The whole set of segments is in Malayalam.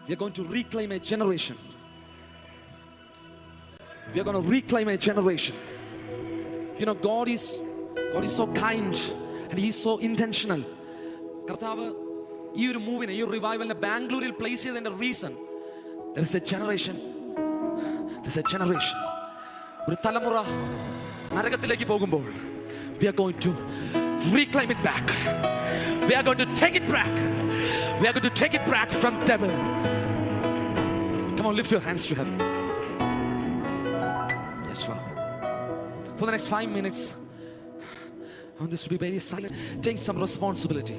We are going to reclaim a generation. We are going to reclaim a generation. You know, God is so kind and He is so intentional. കർത്താവ് ഈ ഒരു മൂവിനെ, ഈ ഒരു റിവൈവലിനെ ബാംഗ്ലൂരിൽ പ്ലേസ് ചെയ്തതിന്റെ reason, there is a generation. There's a generation. ഒരു തലമുറ നരകത്തിലേക്ക് പോകുമ്പോൾ we are going to reclaim it back. We are going to take it back. We are going to take it back from devil. Come on, lift your hands to heaven. Yes, Father. For the next 5 minutes, I want this to be very silent. Take some responsibility.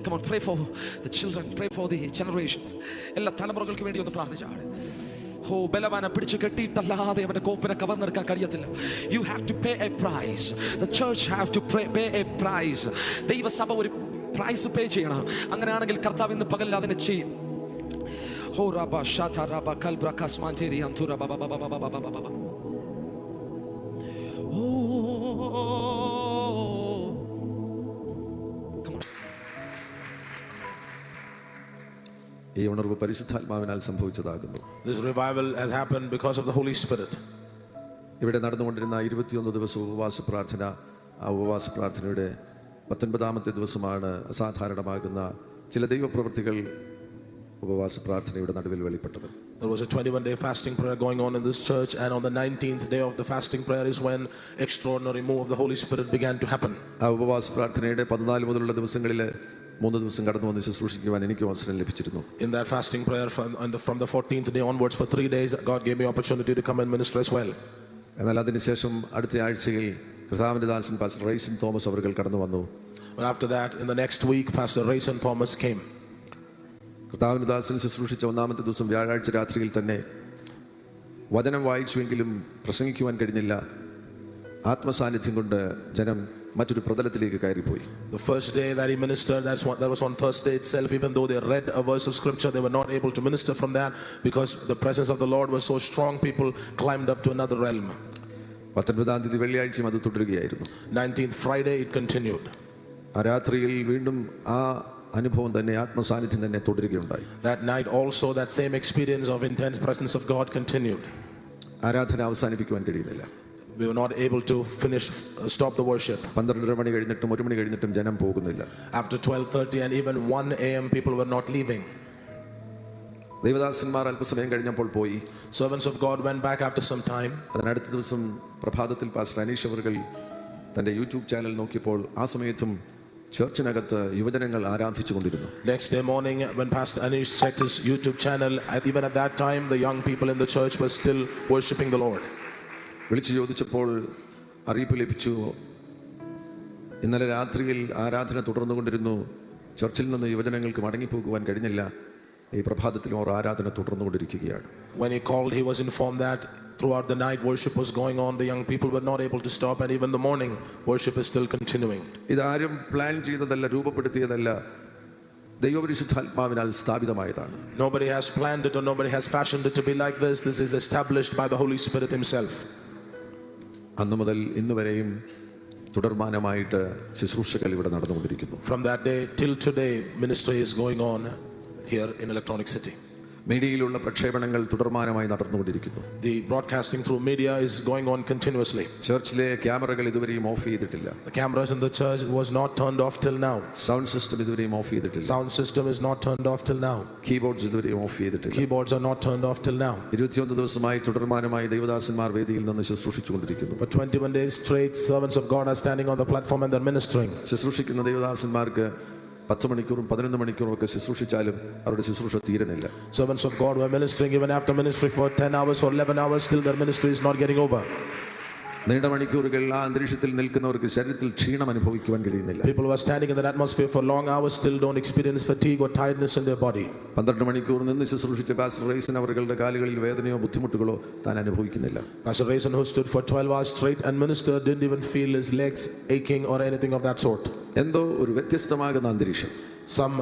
Come on, pray for the children. Pray for the generations. എല്ലാ തലമുറകൾക്ക് വേണ്ടി ഒന്ന് പ്രാർത്ഥിച്ചാണ്. ഓ, ബലവാനെ പിടിച്ചു കെട്ടിയിട്ടല്ലാതെ അവന്റെ കോപ്പിനെ കവർന്നെടുക്കാൻ കഴിയത്തില്ല. You have to pay a price. The church have to pay a price. ദൈവസഭ ഒരു പ്രൈസ് പേ ചെയ്യണം. അങ്ങനെയാണെങ്കിൽ കർത്താവ് ഇന്ന് പകലിൽ അതിനെ ചെയ്യും. ഹോ റബ ഷാത റബ കൽബ്ര കസ്മാൻതേരി അന്തുറ ബബ ബബ ബബ ബബ ബബ. ഓ, ഈ ഉണർവ് പരിശുദ്ധാത്മാവിനാൽ സംഭവിച്ചതാകുന്നു. This revival has happened because of the Holy Spirit. ഇവിടെ നടന്നുകൊണ്ടിരുന്ന 21 ദിവസം ഉപവാസ പ്രാർത്ഥന, ആ ഉപവാസ പ്രാർത്ഥനയുടെ 19ാമത്തെ ദിവസമാണ് അസാധാരണമാകുന്ന ചില ദൈവപ്രവൃത്തികൾ ഉപവാസ പ്രാർത്ഥനയുടെ നടുവിൽ വെളിപ്പെട്ടത്. There was a 21-day fasting prayer going on in this church, and on the 19th day of the fasting prayer is when extraordinary move of the Holy Spirit began to happen. ആ ഉപവാസ പ്രാർത്ഥനയുടെ 14 മുതലുള്ള ദിവസങ്ങളിൽ 3 ദിവസം കടന്നു വന്ന് ശുശ്രൂഷിക്കുവാൻ എനിക്ക് അവസരം ലഭിച്ചിരുന്നു. In that fasting prayer from the 14th day onwards for 3 days, God gave me opportunity to come and minister as well. എന്നാൽ അതിനുശേഷം അടുത്ത ആഴ്ചയിൽ കർത്താവിന്റെ ദാസൻ പാസ്റ്റർ റൈസൻ തോമസ് അവർ കടന്നു വന്നു. But after that, in the next week, Pastor Rayson Thomas came. കർത്താവിന്റെ ദാസൻ ശുശ്രൂഷിച്ച 1ാമത്തെ ദിവസം വ്യാഴാഴ്ച രാത്രിയിൽ തന്നെ വചനം വായിച്ചുവെങ്കിലും പ്രസംഗിക്കുവാൻ കഴിഞ്ഞില്ല. ആത്മസാന്നിധ്യം കൊണ്ട് ജനം മറ്റൊരു പ്രതലത്തിലേക്ക് കയറിപ്പോയി. The first day that he ministered, that was on Thursday itself, even though they read a verse of scripture, they were not able to minister from that because the presence of the Lord was so strong. People climbed up to another realm. 19ാം തീയതി വെള്ളിയാഴ്ചയും അത് തുടരുകയായിരുന്നു. 19th Friday it continued. ആ രാത്രിയിൽ വീണ്ടും ആ അനുഭവം തന്നെ, ആത്മസാന്നിധ്യം തന്നെ തുടരുകയുണ്ടായി. That night also that same experience of intense presence of God continued. ആരാധന അവസാനിപ്പിക്കുവാൻ കഴിയുന്നില്ല. We were not able to stop the worship. 12:30 മണി കഴിഞ്ഞിട്ടും 1 മണി കഴിഞ്ഞിട്ടും ജനം പോകുന്നില്ല. After 12:30 and even 1 a.m. people were not leaving. ദൈവദാസന്മാർ അല്പസമയം കഴിഞ്ഞപ്പോൾ പോയി. Servants of God went back after some time. അതിനടുത്ത ദിവസം പ്രഭാതത്തിൽ പാസ്റ്റർ അനീഷ് അവർ തന്റെ യൂട്യൂബ് ചാനൽ നോക്കിയപ്പോൾ ആ സമയത്തും ചർച്ചിനകത്ത് യുവജനങ്ങൾ ആരാധിച്ചുകൊണ്ടിരുന്നു. Next day morning when Pastor Anish checked his YouTube channel, even at that time the young people in the church were still worshiping the Lord. വിളിച്ചു ചോദിച്ചപ്പോൾ അറിയിപ്പ് ലഭിച്ചു, ഇന്നലെ രാത്രിയിൽ ആരാധന തുടർന്നുകൊണ്ടിരുന്നു, ചർച്ചിൽ നിന്ന് യുവജനങ്ങൾക്ക് മടങ്ങിപ്പോകുവാൻ കഴിഞ്ഞില്ല, ഈ പ്രഭാതത്തിലും അവർ ആരാധന തുടർന്നുകൊണ്ടിരിക്കുകയാണ്. When he called, he was informed that throughout the night worship was going on. The young people were not able to stop, and even the morning worship is still continuing. ഇതാരും പ്ലാൻ ചെയ്തതല്ല, രൂപപ്പെടുത്തിയതല്ല, ദൈവപരിശുദ്ധാത്മാവിനാൽ സ്ഥാപിതമായതാണ്. Nobody has planned it or nobody has fashioned it to be like this. This is established by the Holy Spirit himself. അന്നു മുതൽ ഇന്ന് വരെയും തുടർമാനമായിട്ട് ശുശ്രൂഷകൾ ഇവിടെ നടന്നുകൊണ്ടിരിക്കുന്നു. From that day till today ministry is going on here in Electronic City. മീഡിയയിലുള്ള പ്രക്ഷേപണങ്ങൾ തുടർമാനമായി നടന്നുകൊണ്ടിരിക്കുന്നു. The broadcasting through media is going on continuously. ചർച്ചിലെ ക്യാമറകൾ ഇതുവരെയും ഓഫ് ചെയ്തിട്ടില്ല. The cameras in the church was not turned off till now. Sound system ഇതുവരെയും ഓഫ് ചെയ്തിട്ടില്ല. Sound system is not turned off till now. Keyboards ഇതുവരെയും ഓഫ് ചെയ്തിട്ടില്ല. Keyboards are not turned off till now. 21 ദിവസമായി തുടർമാനമായി ദൈവദാസന്മാർ വേദിയിൽ നിന്ന് ശുശ്രൂഷിച്ചുകൊണ്ടിരിക്കുന്നു. For 21 days straight, servants of God are standing on the platform and they're ministering. ശുശ്രൂഷിക്കുന്ന ദൈവദാസന്മാർക്ക് 10 മണിക്കൂറും 11 മണിക്കൂറും ഒക്കെ ശുശ്രൂഷിച്ചാലും അവരുടെ ശുശ്രൂഷ തീരുന്നില്ല. Servants of God were ministering even after ministry for 10 hours or 11 hours, still their ministry is not getting over. നീണ്ട മണിക്കൂറുകൾ ആ അന്തരീക്ഷത്തിൽ നിൽക്കുന്നവർക്ക് ശരീരത്തിൽ ക്ഷീണം അനുഭവിക്കുവാൻ കഴിയുന്നില്ല. People who are standing in that atmosphere for long hours still don't experience fatigue or tiredness in their body. 12 മണിക്കൂർ നിന്ന് ശുശ്രൂഷിച്ച പാസ്റ്റർ റൈസൻ അവരുടെ കാലുകളിൽ വേദനയോ ബുദ്ധിമുട്ടുകളോ താൻ അനുഭവിക്കുന്നില്ല. Pastor Rayson, who stood for 12 hours straight and ministered, didn't even feel his legs aching or anything of that sort. എന്തോ ഒരു വ്യത്യസ്തമാകുന്ന അന്തരീക്ഷം. Some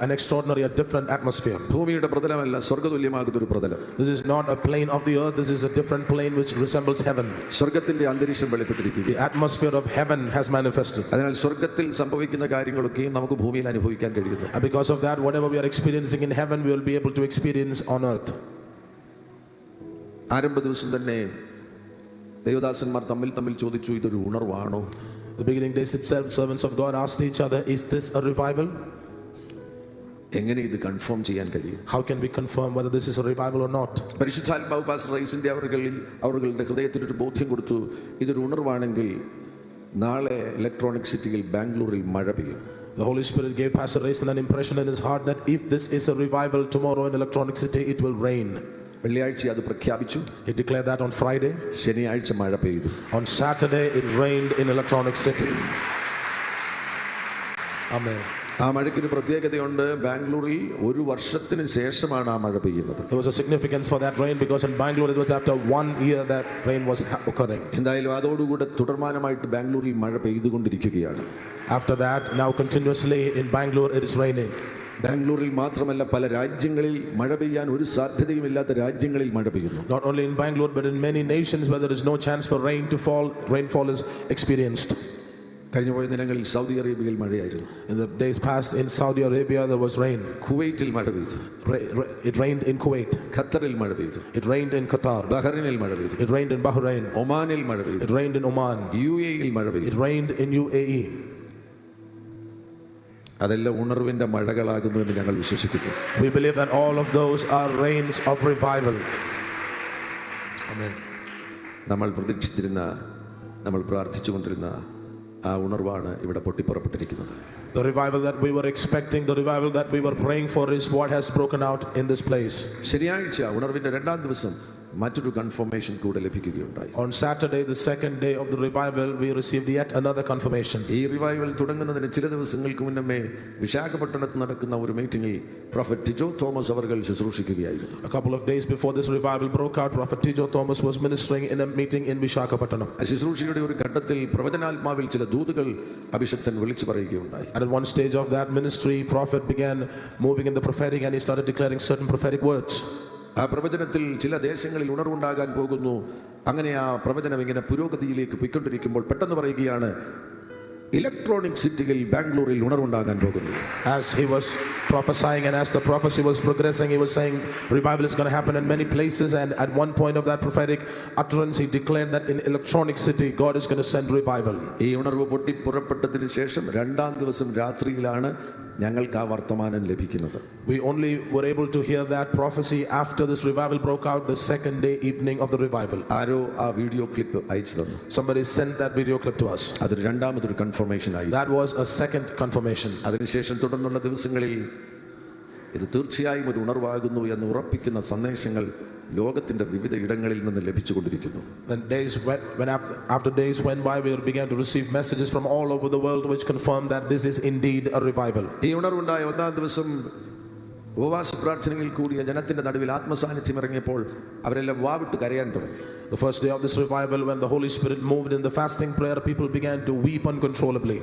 an extraordinary, a different atmosphere. ഭൂമിയുടെ പ്രതലമല്ല, സ്വർഗ്ഗതുല്യമാകുന്ന ഒരു പ്രതലം. This is not a plane of the earth, this is a different plane which resembles heaven. സ്വർഗ്ഗത്തിന്റെ അന്തരീക്ഷം വെളിപ്പെട്ടിരിക്കുന്നു. The atmosphere of heaven has manifested. അതിനാൽ സ്വർഗ്ഗത്തിൽ സംഭവിക്കുന്ന കാര്യങ്ങളൊക്കെയും നമുക്ക് ഭൂമിയിൽ അനുഭവിക്കാൻ കഴിയുന്നു. And because of that, whatever we are experiencing in heaven, we will be able to experience on earth. ആരംഭ ദിവസം തന്നെ ദൈവദാസന്മാർ തമ്മിൽ ചോദിച്ചു, ഇതൊരു ഉണർവാണോ? The beginning days itself, servants of God asked each other, is this a revival? എങ്ങനെ ഇത് കൺഫേം ചെയ്യാൻ കഴിയും? How can we confirm whether this is a revival or not? പരിശുദ്ധാത്മാവ് പാസ്റ്റർ റൈസിന്റെ അവരുടെ ഹൃദയത്തിൽ ഒരു ബോധ്യം കൊടുത്തു, ഇതൊരു ഉണർവാണെങ്കിൽ നാളെ ഇലക്ട്രോണിക് സിറ്റിയിൽ ബാംഗ്ലൂരിൽ മഴ പെയ്യും. The Holy Spirit gave Pastor Raisin an impression in his heart that if this is a revival, tomorrow in Electronic City it will rain. വെള്ളിയാഴ്ച അത് പ്രഖ്യാപിച്ചു. He declared that on Friday. ശനിയാഴ്ച മഴ പെയ്തു. On Saturday it rained in Electronic City. Amen. ആ മഴയ്ക്കൊരു പ്രത്യേകതയുണ്ട്. ബാംഗ്ലൂരിൽ ഒരു വർഷത്തിന് ശേഷമാണ് ആ മഴ പെയ്യുന്നത്. There was a significance for that rain because in Bangalore it was after 1 year that rain was occurring. എന്തായാലും അതോടുകൂടെ തുടർമാനമായിട്ട് ബാംഗ്ലൂരിൽ മഴ പെയ്തുകൊണ്ടിരിക്കുകയാണ്. After that, now continuously in Bangalore it is raining. ബാംഗ്ലൂരിൽ മാത്രമല്ല, പല രാജ്യങ്ങളിൽ മഴ പെയ്യാൻ ഒരു സാധ്യതയുമില്ലാത്ത രാജ്യങ്ങളിൽ മഴ പെയ്യുന്നു. Not only in Bangalore but in many nations where there is no chance for rain to fall, rainfall is experienced. കഴിഞ്ഞ പോയ ദിനങ്ങളിൽ സൗദി അറേബ്യയിൽ മഴയായിരുന്നു. In the days past in Saudi Arabia there was rain. കുവൈറ്റിൽ മഴ പെയ്തു. It rained in Kuwait. ഖത്തറിൽ മഴ പെയ്തു. It rained in Qatar. ബഹ്റൈനിൽ മഴ പെയ്തു. It rained in Bahrain. ഒമാനിൽ മഴ പെയ്തു. It rained in Oman. UAE-യിൽ മഴ പെയ്തു. It rained in UAE. അതെല്ലാം ഉണർവിന്റെ മഴകളാകുന്നു എന്ന് ഞങ്ങൾ വിശ്വസിക്കുന്നു. We believe that all of those are rains of revival. Amen. നമ്മൾ പ്രതീക്ഷിച്ചിരുന്ന, നമ്മൾ പ്രാർത്ഥിച്ചുകൊണ്ടിരുന്ന ആ ഉണർവാണ് ഇവിടെ പൊട്ടിപ്പുറപ്പെട്ടിരിക്കുന്നത്. The revival that we were expecting, the revival that we were praying for is what has broken out in this place. ശനിയാഴ്ച ഉണർവിന്റെ രണ്ടാം ദിവസം മറ്റൊരു കൺഫർമേഷൻ കൂടെ ലഭിക്കുകയുണ്ടായി. On Saturday, the second day of the revival, we received yet another confirmation. ഈ റിവൈവൽ തുടങ്ങുന്നതിന് ചില ദിവസങ്ങൾക്ക് മുന്നമേ വിശാഖപട്ടണത്ത് നടക്കുന്ന ഒരു മീറ്റിംഗിൽ പ്രൊഫറ്റ് ടിജോ തോമസ് അവർ ശുശ്രൂഷിക്കുകയായിരുന്നു. A couple of days before this revival broke out, Prophet Tijo Thomas was ministering in a meeting in Visakhapatnam. ശുശ്രൂഷയുടെ ഒരു ഘട്ടത്തിൽ പ്രവചനാത്മാവിൽ ചില ദൂതുകൾ അഭിഷക്തൻ വിളിച്ചു പറയുകയുണ്ടായി. And at one stage of that ministry, prophet began moving in the prophetic and he started declaring certain prophetic words. ആ പ്രവചനത്തിൽ ചില ദേശങ്ങളിൽ ഉണർവുണ്ടാകാൻ പോകുന്നു. അങ്ങനെ ആ പ്രവചനം ഇങ്ങനെ പുരോഗതിയിലേക്ക് പോയിക്കൊണ്ടിരിക്കുമ്പോൾ പെട്ടെന്ന് പറയുകയാണ്, ഇലക്ട്രോണിക് സിറ്റിയിൽ ബാംഗ്ലൂരിൽ ഉണർവുണ്ടാകാൻ പോകുന്നു. As he was prophesying and as the prophecy was progressing, he was saying revival is going to happen in many places, and at one point of that prophetic utterance he declared that in Electronic City God is going to send revival. ഈ ഉണർവ് പൊട്ടി പുറപ്പെട്ടതിന് ശേഷം രണ്ടാം ദിവസം രാത്രിയിലാണ് ഞങ്ങൾക്ക് ആ വർത്തമാനം ലഭിക്കുന്നത്. We only were able to hear that prophecy after this revival broke out, the second day evening of the revival. ആരോ ആ വീഡിയോ ക്ലിപ്പ് അയച്ചു തന്നു. Somebody sent that video clip to us. അതൊരു രണ്ടാമതൊരു കൺഫർമേഷൻ ആയി. That was a second confirmation. അതിനുശേഷം തുടർന്നുള്ള ദിവസങ്ങളിൽ ഇത് തീർച്ചയായും ഒരു ഉണർവാകുന്നു എന്ന് ഉറപ്പിക്കുന്ന സന്ദേശങ്ങൾ ലോകത്തിന്റെ വിവിധ ഇടങ്ങളിൽ നിന്ന് ലഭിച്ചുകൊണ്ടിരിക്കുന്നു. When after days went by, we began to receive messages from all over the world which confirmed that this is indeed a revival. ഈ ഉണർവുണ്ടായ ഒന്നാം ദിവസം ഉപവാസ പ്രാർത്ഥനയിൽ കൂടിയ ജനത്തിന്റെ നടുവിൽ ആത്മസാന്നിധ്യം ഇറങ്ങിയപ്പോൾ അവരെല്ലാം വാവിട്ട് കരയാൻ തുടങ്ങി. The first day of this revival, when the Holy Spirit moved in the fasting prayer, people began to weep uncontrollably.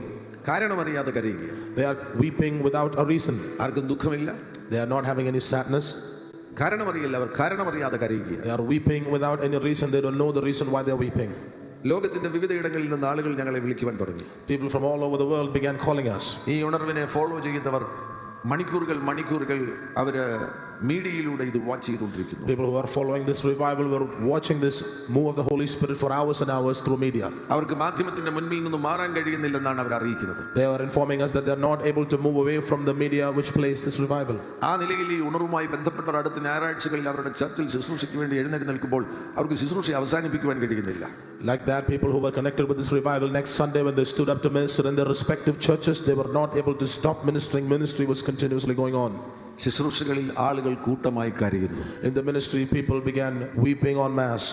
കാരണമറിയാതെ കരയുക. They are weeping without a reason. ആർക്കും ദുഃഖമില്ല. They are not having any sadness. കാരണമറിയില്ല, അവർ കാരണമറിയാതെ കരയുക. They are weeping without any reason. They don't know the reason why they are weeping. ലോകത്തിന്റെ വിവിധ ഇടങ്ങളിൽ നിന്ന് ആളുകൾ ഞങ്ങളെ വിളിക്കുവാൻ തുടങ്ങി. People from all over the world began calling us. ഈ ഉണർവിനെ ഫോളോ ചെയ്യുന്നവർ മണിക്കൂറുകൾ അവര് മീഡിയയിലൂടെ ഇത് വാച്ച് ചെയ്തുകൊണ്ടിരിക്കുന്നു. People who are following this revival were watching this move of the Holy Spirit for hours and hours through media. അവർക്ക് മാധ്യമത്തിന്റെ മുൻപിൽ നിന്ന് മാറാൻ കഴിയുന്നില്ലെന്നാണ് അവർ അറിയിക്കുന്നത്. They are informing us that they are not able to move away from the media which plays this revival. ആ നിലയിൽ ഈ ഉണർവുമായി ബന്ധപ്പെട്ട അടുത്ത ഞായറാഴ്ചകളിൽ അവരുടെ ചർച്ചിൽ ശുശ്രൂഷയ്ക്ക് വേണ്ടി എഴുന്നേറ്റ് നിൽക്കുമ്പോൾ അവർക്ക് ശുശ്രൂഷ അവസാനിപ്പിക്കുവാൻ കഴിയുന്നില്ല. Like that, people who were connected with this revival, next Sunday when they stood up to minister in their respective churches, they were not able to stop ministering. Ministry was continuously going on. ശുശ്രൂഷകളിൽ ആളുകൾ കൂട്ടമായി കരയുന്നു. In the ministry, people began weeping en masse.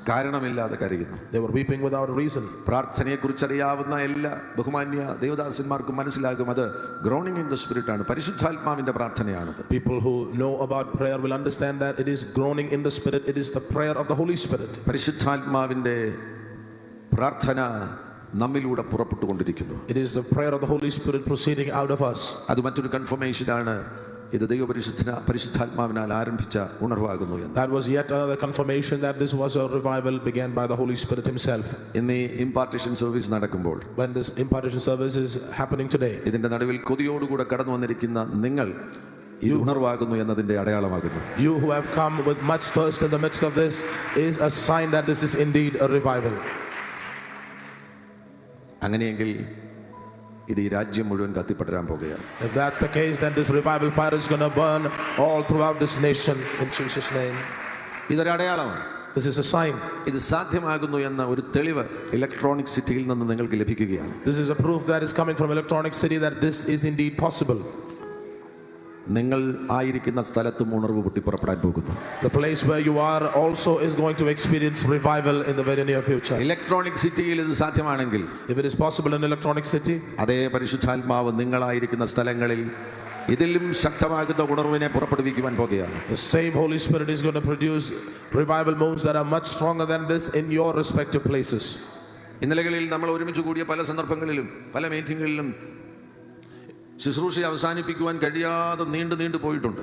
കാരണമില്ലാതെ കരയുന്നു. They were weeping without a reason. പ്രാർത്ഥനയെക്കുറിച്ച് അറിയാവുന്ന എല്ലാ ബഹുമാന്യ ദേവദാസന്മാർക്കും മനസ്സിലാകും, അത് ഗ്രോണിംഗ് ഇൻ ദ സ്പിരിറ്റ് ആണ്, പരിശുദ്ധാത്മാവിന്റെ പ്രാർത്ഥനയാണത്. People who know about prayer will understand that it is groaning in the spirit. It is the prayer of the Holy Spirit. പരിശുദ്ധാത്മാവിന്റെ പ്രാർത്ഥന നമ്മിലൂടെ പുറപ്പെട്ടുകൊണ്ടിരിക്കുന്നു. It is the prayer of the Holy Spirit proceeding out of us. അത് മറ്റൊരു കൺഫർമേഷനാണ്. ഇത് പരിശുദ്ധാത്മാവിനാൽ ആരംഭിച്ച ഉണർവാകുന്നു എന്ന്. That was yet another confirmation that this was a revival began by the Holy Spirit himself. ഇന്ന് ഈ ഇംപാർട്ടേഷൻ സർവീസ് നടക്കുമ്പോൾ, When this impartation service is happening today, ഇതിന്റെ നടുവിൽ കൊതിയോടുകൂടെ കടന്നു വന്നിരിക്കുന്ന നിങ്ങൾ ഇത് ഉണർവാകുന്നു എന്നതിന്റെ അടയാളമാകുന്നു. you who have come with much thirst in the midst of this is a sign that this is indeed a revival. അങ്ങനെയെങ്കിൽ ഇത് ഈ രാജ്യം മുഴുവൻ കത്തിപ്പടരാൻ പോകുകയാണ്. If that's the case, then this revival fire is going to burn all throughout this nation in Jesus' name. ഇതൊരു അടയാളമാണ്. This is a sign. ഇത് സാധ്യമാകുന്നു എന്ന ഒരു തെളിവ് ഇലക്ട്രോണിക് സിറ്റിയിൽ നിന്ന് നിങ്ങൾക്ക് ലഭിക്കുകയാണ്. This is a proof that is coming from Electronic City that this is indeed possible. നിങ്ങൾ ആയിരിക്കുന്ന സ്ഥലത്തും ഉണർവ് പൊട്ടിപ്പുറപ്പെടാൻ പോകുന്നു. The place where you are also is going to experience revival in the very near future. Electronic സിറ്റിയിൽ ഇത് സാധ്യമാണെങ്കിൽ, If it is possible in Electronic City, അതേ പരിശുദ്ധാത്മാവ് നിങ്ങളായിരിക്കുന്ന സ്ഥലങ്ങളിൽ ഇതിലും ശക്തമാകുന്ന ഉണർവിനെ പുറപ്പെടുവിക്കുവാൻ പോകുകയാണ്. the same Holy Spirit is going to produce revival moves that are much stronger than this in your respective places. ഇന്നലകളിൽ നമ്മൾ ഒരുമിച്ച് കൂടിയ പല സന്ദർഭങ്ങളിലും പല മീറ്റിങ്ങുകളിലും ശുശ്രൂഷ അവസാനിപ്പിക്കുവാൻ കഴിയാതെ നീണ്ടു പോയിട്ടുണ്ട്.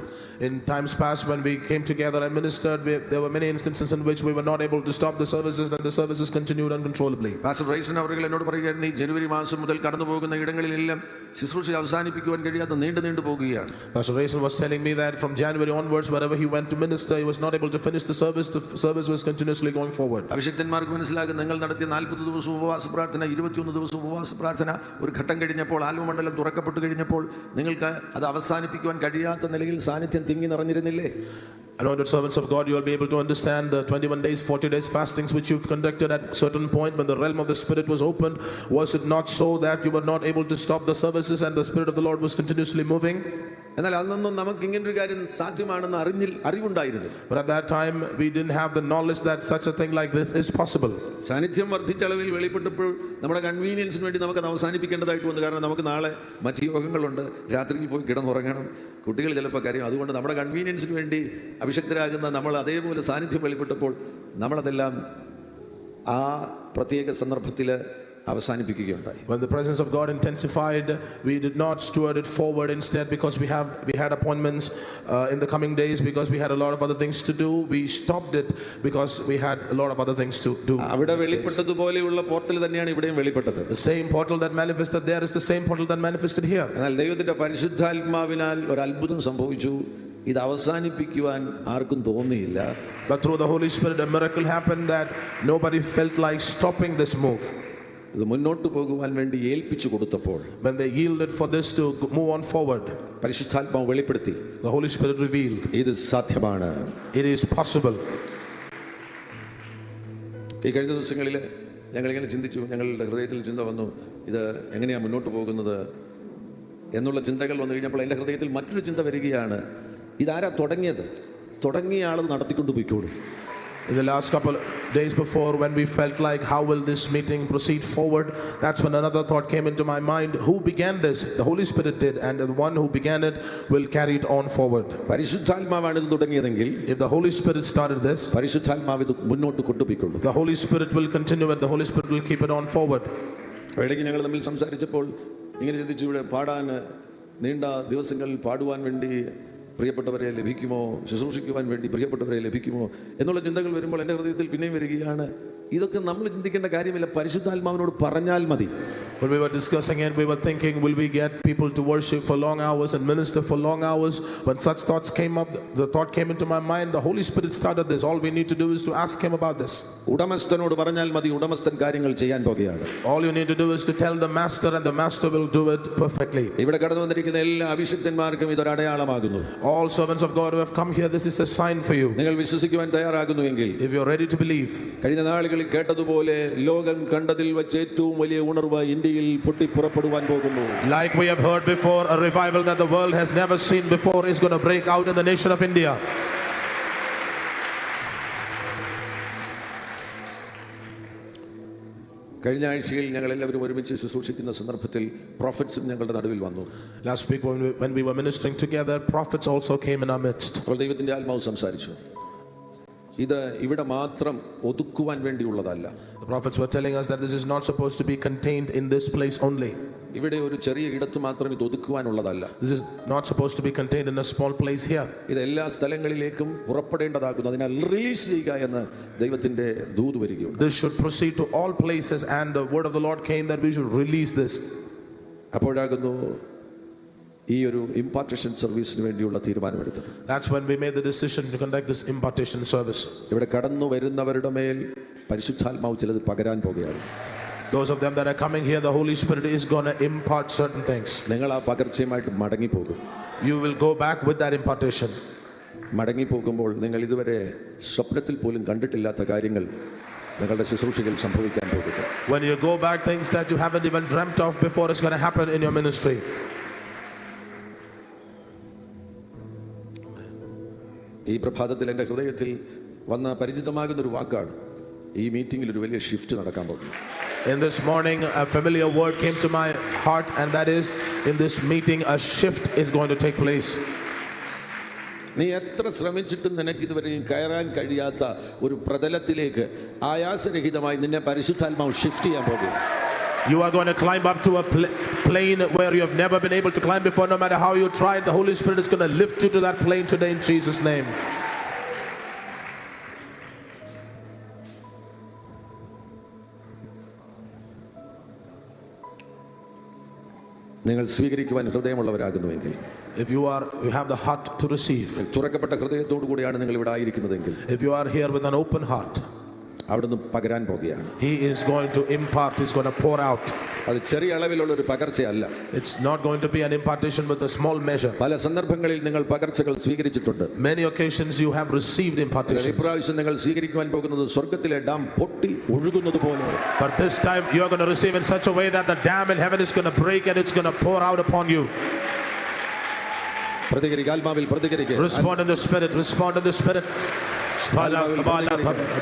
In times past when we came together and ministered, there were many instances in which we were not able to stop the services and the services continued uncontrollably. Pastor Raisen അവர்கள் എന്നോട് പറയുകയായിരുന്നു, ഈ ജനുവരി മാസം മുതൽ കടന്നു പോകുന്ന ഇടങ്ങളിലെല്ലാം ശുശ്രൂഷ അവസാനിപ്പിക്കുവാൻ കഴിയാതെ നീണ്ടു പോവുകയാണ്. Pastor Raisin was telling me that from January onwards, wherever he went to minister, he was not able to finish the service was continuously going forward. അഭിഷിക്തന്മാർക്ക് മനസ്സിലാകും, നിങ്ങൾ നടത്തിയ 40 ദിവസം ഉപവാസ പ്രാർത്ഥന, 21 ദിവസം ഉപവാസ പ്രാർത്ഥന ഒരു ഘട്ടം കഴിഞ്ഞപ്പോൾ, ആത്മമണ്ഡലം തുറക്കപ്പെട്ടു കഴിഞ്ഞപ്പോൾ നിങ്ങൾക്ക് അത് അവസാനിപ്പിക്കുവാൻ കഴിയാത്ത നിലയിൽ സാന്നിധ്യം തിങ്ങി നിറഞ്ഞിരുന്നില്ലേ? Anointed servants of God, you will be able to understand the 21 days, 40 days fastings which you've conducted at certain point when the realm of the Spirit was opened. Was it not so that you were not able to stop the services and the Spirit of the Lord was continuously moving? എന്നാൽ അന്നൊന്നും നമുക്ക് ഇങ്ങനൊരു കാര്യം സാധ്യമാണെന്ന് അറിവുണ്ടായിരുന്നു. But at that time we didn't have the knowledge that such a thing like this is possible. സാന്നിധ്യം വർദ്ധിച്ച അളവിൽ വെളിപ്പെട്ടപ്പോൾ നമ്മുടെ കൺവീനിയൻസിന് വേണ്ടി നമുക്കത് അവസാനിപ്പിക്കേണ്ടതായിട്ട് വന്നു. കാരണം നമുക്ക് നാളെ മറ്റു യോഗങ്ങളുണ്ട്, രാത്രിയിൽ പോയി കിടന്നുറങ്ങണം, കുട്ടികൾ ചിലപ്പോൾ കാര്യം. അതുകൊണ്ട് നമ്മുടെ കൺവീനിയൻസിന് വേണ്ടി അഭിഷക്തരാകുന്ന നമ്മൾ അതേപോലെ സാന്നിധ്യം വെളിപ്പെട്ടപ്പോൾ നമ്മളതെല്ലാം ആ പ്രത്യേക സന്ദർഭത്തിൽ അവസാനിപ്പിക്കുകയുണ്ടായി. When the presence of God intensified, we did not steward it forward. Instead, because we had appointments in the coming days, because we had a lot of other things to do, we stopped it because we had a lot of other things to do. അവിടെ വെളിപ്പെട്ടതുപോലെയുള്ള പോർട്ടൽ തന്നെയാണ് ഇവിടെയും വെളിപ്പെട്ടത്. The same portal that manifested there is the same portal that manifested here. എന്നാൽ ദൈവത്തിന്റെ പരിശുദ്ധാത്മാവിനാൽ ഒരു അത്ഭുതം സംഭവിച്ചു. ഇത് അവസാനിപ്പിക്കുവാൻ ആർക്കും തോന്നിയില്ല. But through the Holy Spirit, a miracle happened that nobody felt like stopping this move. ഇത് മുന്നോട്ട് പോകുവാൻ വേണ്ടി ഏൽപ്പിച്ചു കൊടുത്തപ്പോൾ, when they yielded for this to move on forward, പരിശുദ്ധാത്മാവ് വെളിപ്പെടുത്തി, the Holy Spirit revealed, ഇത് സാധ്യമാണ്, it is possible. ഈ കഴിഞ്ഞ ദിവസങ്ങളിൽ ഞങ്ങളിങ്ങനെ ചിന്തിച്ചു, ഞങ്ങളുടെ ഹൃദയത്തിൽ ചിന്ത വന്നു, ഇത് എങ്ങനെയാണ് മുന്നോട്ട് പോകുന്നത് എന്നുള്ള ചിന്തകൾ വന്നു കഴിഞ്ഞപ്പോൾ എൻ്റെ ഹൃദയത്തിൽ മറ്റൊരു ചിന്ത വരികയാണ്, ഇതാരാ തുടങ്ങിയത്? തുടങ്ങിയ ആൾ നടത്തിക്കൊണ്ട് പോയിക്കോളും. In the last couple of days before, when we felt like how will this meeting proceed forward, that's when another thought came into my mind. Who began this? The Holy Spirit did, and the one who began it will carry it on forward. പരിശുദ്ധാത്മാവാണ് ഇത് തുടങ്ങിയതെങ്കിൽ, if the Holy Spirit started this, പരിശുദ്ധാത്മാവ് ഇത് മുന്നോട്ട് കൊണ്ടുപോയിക്കൊള്ളും. the Holy Spirit will continue it. The Holy Spirit will keep it on forward. ഇടയ്ക്ക് ഞങ്ങൾ തമ്മിൽ സംസാരിച്ചപ്പോൾ ഇങ്ങനെ ചിന്തിച്ചു, ഇവിടെ പാടാൻ നീണ്ട ദിവസങ്ങളിൽ പാടുവാൻ വേണ്ടി പ്രിയപ്പെട്ടവരെ ലഭിക്കുമോ, ശുശ്രൂഷിക്കുവാൻ വേണ്ടി പ്രിയപ്പെട്ടവരെ ലഭിക്കുമോ എന്നുള്ള ചിന്തകൾ വരുമ്പോൾ എൻ്റെ ഹൃദയത്തിൽ പിന്നെയും വരികയാണ്, ഇതൊക്കെ നമ്മൾ ചിന്തിക്കേണ്ട കാര്യമില്ല, പരിശുദ്ധാത്മാവിനോട് പറഞ്ഞാൽ മതി. When we were discussing it, we were thinking, will we get people to worship for long hours and minister for long hours? When such thoughts came up, the thought came into my mind, the Holy Spirit started this. All we need to do is to ask Him about this. ഉടമസ്ഥനോട് പറഞ്ഞാൽ മതി, ഉടമസ്ഥൻ കാര്യങ്ങൾ ചെയ്യാൻ പോകുകയാണ്. All you need to do is to tell the master, and the master will do it perfectly. ഇവിടെ കടന്നു വന്നിരിക്കുന്ന എല്ലാ അഭിഷിക്തന്മാർക്കും ഇതൊരു അടയാളമാകുന്നു. All servants of God who have come here, this is a sign for you. നിങ്ങൾ വിശ്വസിക്കുവാൻ തയ്യാറാകുന്നുവെങ്കിൽ, if you are ready to believe, കഴിഞ്ഞ നാളുകളിൽ കേട്ടതുപോലെ ലോകം കണ്ടതിൽ വെച്ച് ഏറ്റവും വലിയ ഉണർവ് ഇന്ത്യയിൽ പൊട്ടിപ്പുറപ്പെടുവാൻ പോകുന്നു. Like we have heard before, a revival that the world has never seen before is going to break out in the nation of India. കഴിഞ്ഞ ആഴ്ചയിൽ ഞങ്ങൾ എല്ലാവരും ഒരുമിച്ച് ശുശ്രൂഷിക്കുന്ന സന്ദർഭത്തിൽ പ്രോഫറ്റ്സും ഞങ്ങളുടെ നടുവിൽ വന്നു. Last week when we were ministering together, prophets also came in our midst. അപ്പോൾ ദൈവത്തിന്റെ ആത്മാവ് സംസാരിച്ചു. ഇത് ഇവിടെ മാത്രം ഒതുക്കുവാൻ വേണ്ടിയുള്ളതല്ല. The prophets were telling us that this is not supposed to be contained in this place only. ഇവിടെ ഒരു ചെറിയ ഇടത്ത് മാത്രം ഇത് ഒതുക്കുവാനുള്ളതല്ല. This is not supposed to be contained in a small place here. ഇത് എല്ലാ സ്ഥലങ്ങളിലേക്കും പുറപ്പെടേണ്ടതാകുന്നു. അതിനാൽ റിലീസ് ചെയ്യുക എന്ന് ദൈവത്തിന്റെ ദൂത് വരികയുണ്ട്. This should proceed to all places, and the word of the Lord came that we should release this. അപ്പോഴാകുന്നു ഈ ഒരു ഇംപാർട്ടേഷൻ സർവീസിന് വേണ്ടിയുള്ള തീരുമാനമെടുത്തത്. That's when we made the decision to conduct this impartation service. ഇവിടെ കടന്നു വരുന്നവരുടെ മേൽ പരിശുദ്ധാത്മാവ് ചിലത് പകരാൻ പോകുകയാണ്. Those of them that are coming here, the Holy Spirit is going to impart certain things. നിങ്ങൾ ആ പകർച്ചയുമായിട്ട് മടങ്ങിപ്പോകും. You will go back with that impartation. മടങ്ങിപ്പോകുമ്പോൾ നിങ്ങൾ ഇതുവരെ സ്വപ്നത്തിൽ പോലും കണ്ടിട്ടില്ലാത്ത കാര്യങ്ങൾ നിങ്ങളുടെ ശുശ്രൂഷയിൽ സംഭവിക്കാൻ പോകുന്നു. When you go back, things that you haven't even dreamt of before is going to happen in your ministry. ഈ പ്രഭാതത്തിൽ എൻ്റെ ഹൃദയത്തിൽ വന്ന പരിചിതമാകുന്ന ഒരു വാക്കാണ്, ഈ മീറ്റിംഗിൽ ഒരു വലിയ ഷിഫ്റ്റ് നടക്കാൻ പോകുന്നു. In this morning, a familiar word came to my heart, and that is, in this meeting, a shift is going to take place. നീ എത്ര ശ്രമിച്ചിട്ടും നിനക്ക് ഇതുവരെയും കയറാൻ കഴിയാത്ത ഒരു പ്രതലത്തിലേക്ക് ആയാസരഹിതമായി നിന്നെ പരിശുദ്ധാത്മാവ് ഷിഫ്റ്റ് ചെയ്യാൻ പോകുന്നു. You are going to climb up to a plane where you have never been able to climb before. No matter how you tried, the Holy Spirit is going to lift you to that plane today in Jesus' name. നിങ്ങൾ സ്വീകരിക്കുവാൻ ഹൃദയമുള്ളവരാകുന്നുവെങ്കിൽ, if you have the heart to receive, തുറക്കപ്പെട്ട ഹൃദയത്തോടു കൂടിയാണ് നിങ്ങൾ ഇവിടെ ആയിരിക്കുന്നതെങ്കിൽ, if you are here with an open heart, അവിടുന്ന് പകരാൻ പോകുകയാണ്. He is going to impart, He's going to pour out. അത് ചെറിയ അളവിലുള്ള ഒരു പകർച്ചയല്ല. It's not going to be an impartation with a small measure. പല സന്ദർഭങ്ങളിൽ നിങ്ങൾ പകർച്ചകൾ സ്വീകരിച്ചിട്ടുണ്ട്. Many occasions you have received impartations. ഇപ്രാവശ്യം നിങ്ങൾ സ്വീകരിക്കുവാൻ പോകുന്നത് സ്വർഗ്ഗത്തിലെ ഡാം പൊട്ടി ഒഴുകുന്നത് പോലെ. But this time you are going to receive in such a way that the dam in heaven is going to break and it's going to pour out upon you. പ്രതികരിക്കുക, ആത്മാവിൽ പ്രതികരിക്കുക. Respond in the spirit, respond in the spirit. ആത്മാവിൽ പ്രതികരിക്കുക.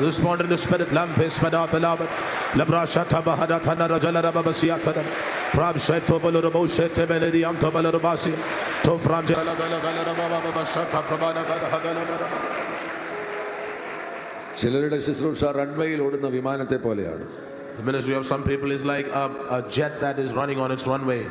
Respond in the spirit. ചിലരുടെ ശുശ്രൂഷ റൺവേയിൽ ഓടുന്ന വിമാനത്തെ പോലെയാണ്. The ministry of some people is like a jet that is running on its runway.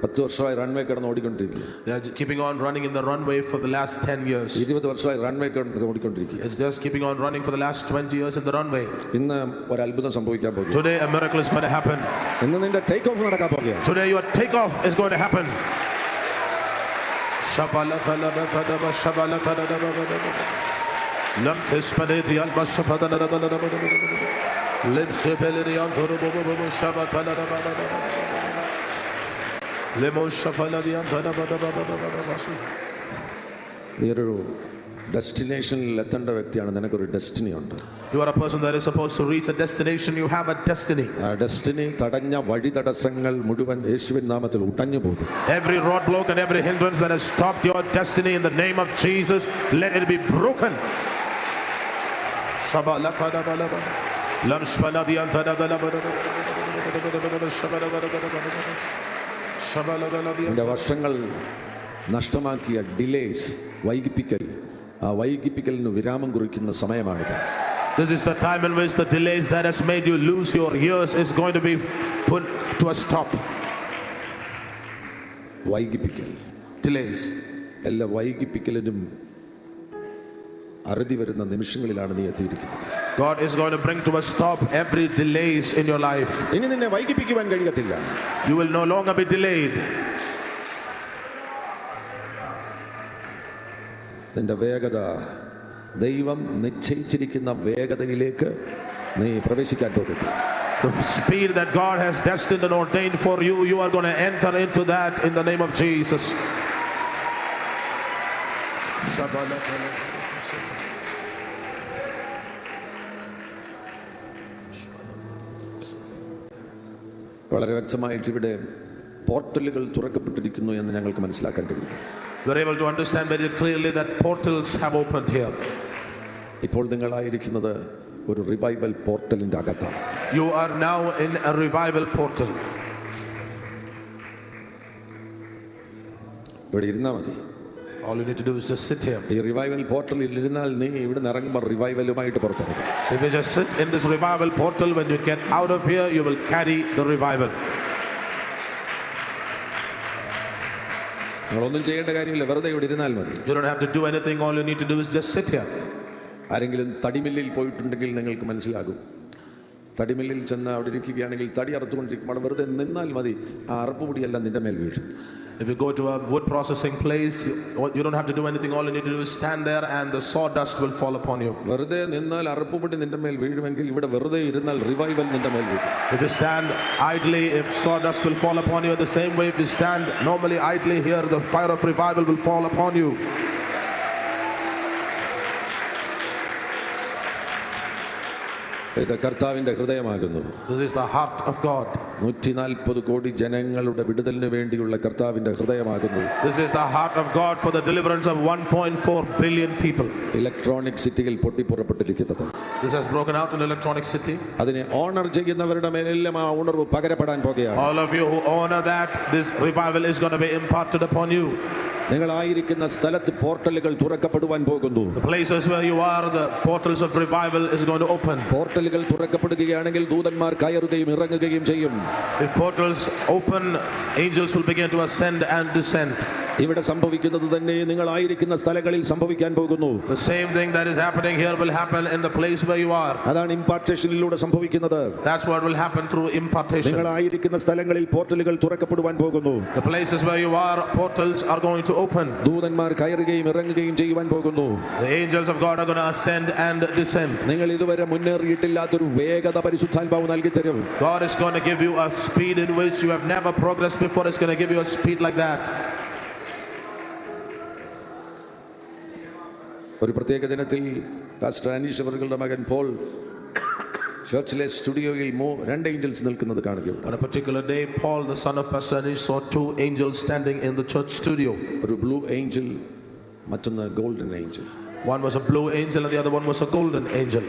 10 വർഷമായി റൺവേ കിടന്ന് ഓടിക്കൊണ്ടിരിക്കുക. They are keeping on running in the runway for the last 10 years. 20 വർഷമായി റൺവേ കിടന്ന് ഓടിക്കൊണ്ടിരിക്കുക. It's just keeping on running for the last 20 years in the runway. ഇന്ന് ഒരു അത്ഭുതം സംഭവിക്കാൻ പോകുന്നു. Today a miracle is going to happen. ഇന്ന് നിന്റെ ടേക്ക് ഓഫ് നടക്കാൻ പോകുകയാണ്. Today your take off is going to happen. Lam kesmedi alba şafadana da da da. Lem sepeleri antoro bobo bobo şabatana da da da. Lemon şafaladi antana da da da. നീ ഒരു ഡെസ്റ്റിനേഷനിൽ എത്തേണ്ട വ്യക്തിയാണ്. നിനക്കൊരു ഡെസ്റ്റിനി ഉണ്ട്. You are a person that is supposed to reach a destination. You have a destiny. ആ ഡെസ്റ്റിനി തടഞ്ഞ വഴി തടസ്സങ്ങൾ മുഴുവൻ യേശുവിൻ നാമത്തിൽ ഉടഞ്ഞു പോകും. Every roadblock and every hindrance that has stopped your destiny, in the name of Jesus, let it be broken. എൻ്റെ വർഷങ്ങൾ നഷ്ടമാക്കിയ ഡിലേസ്, വൈകിപ്പിക്കൽ, ആ വൈകിപ്പിക്കലിന് വിരാമം കുറിക്കുന്ന സമയമാണിത്. This is the time in which the delays that has made you lose your years is going to be put to a stop. വൈകിപ്പിക്കൽ, Delays. എല്ലാ വൈകിപ്പിക്കലിനും അറുതി വരുന്ന നിമിഷങ്ങളിലാണ് നീ എത്തിയിരിക്കുന്നത്. God is going to bring to a stop every delays in your life. ഇനി നിന്നെ വൈകിപ്പിക്കുവാൻ കഴിയത്തില്ല. You will no longer be delayed. നിന്റെ വേഗത, ദൈവം നിശ്ചയിച്ചിരിക്കുന്ന വേഗതയിലേക്ക് നീ പ്രവേശിക്കാൻ പോകുന്നു. The speed that God has destined and ordained for you, you are going to enter into that in the name of Jesus. വളരെ വ്യക്തമായിട്ട് ഇവിടെ പോർട്ടലുകൾ തുറക്കപ്പെട്ടിരിക്കുന്നു എന്ന് ഞങ്ങൾക്ക് മനസ്സിലാക്കാൻ കഴിയും. We are able to understand very clearly that portals have opened here. ഇപ്പോൾ നിങ്ങളായിരിക്കുന്നത് ഒരു റിവൈവൽ പോർട്ടലിൻ്റെ അകത്താണ്. You are now in a revival portal. ഇവിടെ ഇരുന്നാൽ മതി. All you need to do is just sit here. ഈ റിവൈവൽ പോർട്ടലിൽ ഇരുന്നാൽ നീ ഇവിടെ നിന്ന് ഇറങ്ങുമ്പോൾ റിവൈവലുമായിട്ട് പുറത്തിറങ്ങും. If you just sit in this revival portal, when you get out of here, you will carry the revival. നിങ്ങളൊന്നും ചെയ്യേണ്ട കാര്യമില്ല, വെറുതെ ഇവിടെ ഇരുന്നാൽ മതി. You don't have to do anything. All you need to do is just sit here. ആരെങ്കിലും തടിമില്ലിൽ പോയിട്ടുണ്ടെങ്കിൽ നിങ്ങൾക്ക് മനസ്സിലാകും. തടിമില്ലിൽ ചെന്ന് അവിടെ ഇരിക്കുകയാണെങ്കിൽ തടി അറുത്തുകൊണ്ടിരിക്കുമ്പോൾ വെറുതെ നിന്നാൽ മതി, ആ അറുപ്പുപൊടിയെല്ലാം നിന്റെ മേൽ വീഴും. If you go to a wood processing place, you don't have to do anything. All you need to do is stand there and the sawdust will fall upon you. വെറുതെ നിന്നാൽ അറുപ്പുപൊടി നിന്റെ മേൽ വീഴുമെങ്കിൽ ഇവിടെ വെറുതെ ഇരുന്നാൽ റിവൈവൽ നിന്റെ മേൽ വീഴും. If you stand idly, if sawdust will fall upon you. The same way, if you stand normally idly here, the fire of revival will fall upon you. ഇത് കർത്താവിന്റെ ഹൃദയമാകുന്നു. This is the heart of God. 140 കോടി ജനങ്ങളുടെ വിടുതലിന് വേണ്ടിയുള്ള കർത്താവിന്റെ ഹൃദയമാകുന്നു. This is the heart of God for the deliverance of 1.4 billion people. Electronic സിറ്റിയിൽ പൊട്ടിപ്പുറപ്പെട്ടിരിക്കുന്നത്. This has broken out in electronic city. അതിനെ ഓണർ ചെയ്യുന്നവരുടെ മേലെല്ലാം ആ ഉണർവ് പകരപ്പെടാൻ പോകുകയാണ്. All of you who honor that, this revival is going to be imparted upon you. നിങ്ങളായിരിക്കുന്ന സ്ഥലത്ത് പോർട്ടലുകൾ തുറക്കപ്പെടുവാൻ പോകുന്നു. The places where you are, the portals of revival is going to open. പോർട്ടലുകൾ തുറക്കപ്പെടുകയാണെങ്കിൽ ദൂതന്മാർ കയറുകയും ഇറങ്ങുകയും ചെയ്യും. If portals open, angels will begin to ascend and descend. ഇവിടെ സംഭവിക്കുന്നത് തന്നെ നിങ്ങളായിരിക്കുന്ന സ്ഥലങ്ങളിൽ സംഭവിക്കാൻ പോകുന്നു. The same thing that is happening here will happen in the place where you are. അതാണ് ഇംപാർട്ടേഷനിലൂടെ സംഭവിക്കുന്നത്. That's what will happen through impartation. നിങ്ങളായിരിക്കുന്ന സ്ഥലങ്ങളിൽ പോർട്ടലുകൾ തുറക്കപ്പെടുവാൻ പോകുന്നു. The places where you are, portals are going to open. ദൂതന്മാർ കയറുകയും ഇറങ്ങുകയും ചെയ്യുവാൻ പോകുന്നു. The angels of God are going to ascend and descend. നിങ്ങൾ ഇതുവരെ മുന്നേറിയിട്ടില്ലാത്തൊരു വേഗത പരിശുദ്ധാത്മാവ് നൽകി തരും. God is going to give you a speed in which you have never progressed before. It's going to give you a speed like that. ഒരു പ്രത്യേക ദിനത്തിൽ പാസ്റ്റർ അനീഷ് അവരുടെ മകൻ പോൾ ചർച്ചിലെ സ്റ്റുഡിയോയിൽ 2 ഏഞ്ചൽസ് നിൽക്കുന്നത് കാണുകയുണ്ട്. On a particular day, Paul, the son of Pastor Anish, saw 2 angels standing in the church studio. ഒരു ബ്ലൂ ഏഞ്ചൽ, മറ്റൊന്ന് golden Angel. One was a blue angel and the other one was a golden angel.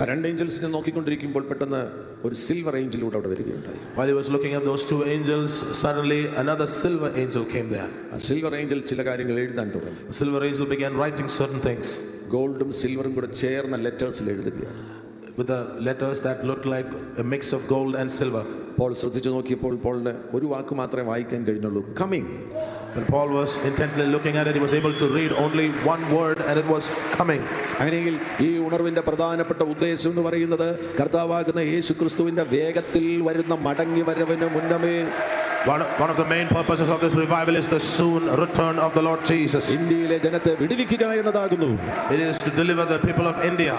ആ 2 ഏഞ്ചൽസിനെ നോക്കിക്കൊണ്ടിരിക്കുമ്പോൾ പെട്ടെന്ന് ഒരു സിൽവർ ഏഞ്ചലൂടെ അവിടെ വരികയുണ്ടായി. While he was looking at those 2 angels, suddenly another silver angel came there. ആ സിൽവർ ഏഞ്ചൽ ചില കാര്യങ്ങൾ എഴുതാൻ തുടങ്ങി. The silver angel began writing certain things ഗോൾഡും സിൽവറും കൂടെ ചേർന്ന ലെറ്റേഴ്സിൽ എഴുതുകയാണ്. with the letters that looked like a mix of gold and silver. Paul ശ്രദ്ധിച്ചു നോക്കിയപ്പോൾ പോളിന് ഒരു വാക്ക് മാത്രമേ വായിക്കാൻ കഴിഞ്ഞുള്ളൂ, coming. When Paul was intently looking at it, he was able to read only one word, and it was coming. അങ്ങനെയെങ്കിൽ ഈ ഉണർവിന്റെ പ്രധാനപ്പെട്ട ഉദ്ദേശം എന്ന് പറയുന്നത് കർത്താവാകുന്ന യേശുക്രിസ്തുവിന്റെ വേഗത്തിൽ വരുന്ന മടങ്ങി വരവിന് മുന്നമേ One of the main purposes of this revival is the soon return of the Lord Jesus. ഇന്ത്യയിലെ ജനത്തെ വിടുവിക്കുക എന്നതാകുന്നു. It is to deliver the people of India.